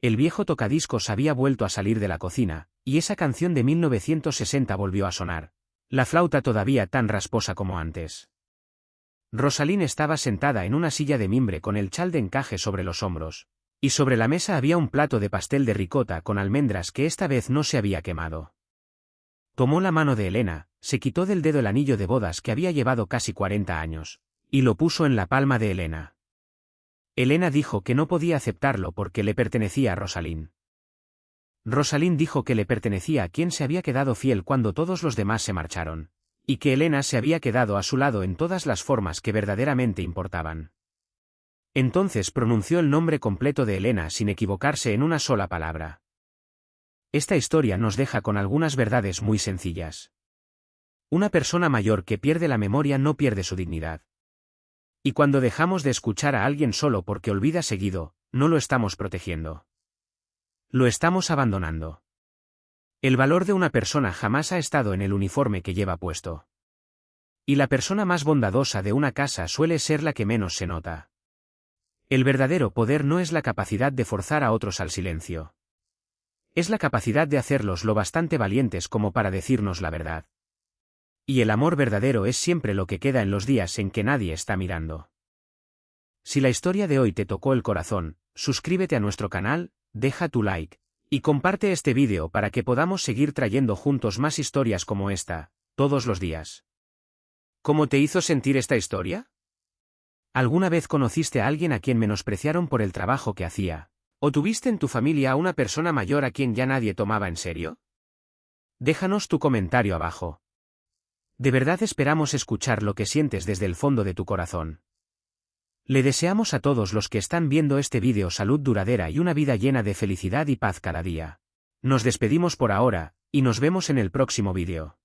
El viejo tocadiscos había vuelto a salir de la cocina, y esa canción de 1960 volvió a sonar, la flauta todavía tan rasposa como antes. Rosalind estaba sentada en una silla de mimbre con el chal de encaje sobre los hombros, y sobre la mesa había un plato de pastel de ricota con almendras que esta vez no se había quemado. Tomó la mano de Elena, se quitó del dedo el anillo de bodas que había llevado casi 40 años, y lo puso en la palma de Elena. Elena dijo que no podía aceptarlo porque le pertenecía a Rosalind. Rosalind dijo que le pertenecía a quien se había quedado fiel cuando todos los demás se marcharon, y que Elena se había quedado a su lado en todas las formas que verdaderamente importaban. Entonces pronunció el nombre completo de Elena sin equivocarse en una sola palabra. Esta historia nos deja con algunas verdades muy sencillas. Una persona mayor que pierde la memoria no pierde su dignidad. Y cuando dejamos de escuchar a alguien solo porque olvida seguido, no lo estamos protegiendo. Lo estamos abandonando. El valor de una persona jamás ha estado en el uniforme que lleva puesto. Y la persona más bondadosa de una casa suele ser la que menos se nota. El verdadero poder no es la capacidad de forzar a otros al silencio. Es la capacidad de hacerlos lo bastante valientes como para decirnos la verdad. Y el amor verdadero es siempre lo que queda en los días en que nadie está mirando. Si la historia de hoy te tocó el corazón, suscríbete a nuestro canal, deja tu like, y comparte este vídeo para que podamos seguir trayendo juntos más historias como esta, todos los días. ¿Cómo te hizo sentir esta historia? ¿Alguna vez conociste a alguien a quien menospreciaron por el trabajo que hacía? ¿O tuviste en tu familia a una persona mayor a quien ya nadie tomaba en serio? Déjanos tu comentario abajo. De verdad esperamos escuchar lo que sientes desde el fondo de tu corazón. Le deseamos a todos los que están viendo este vídeo salud duradera y una vida llena de felicidad y paz cada día. Nos despedimos por ahora, Y nos vemos en el próximo vídeo.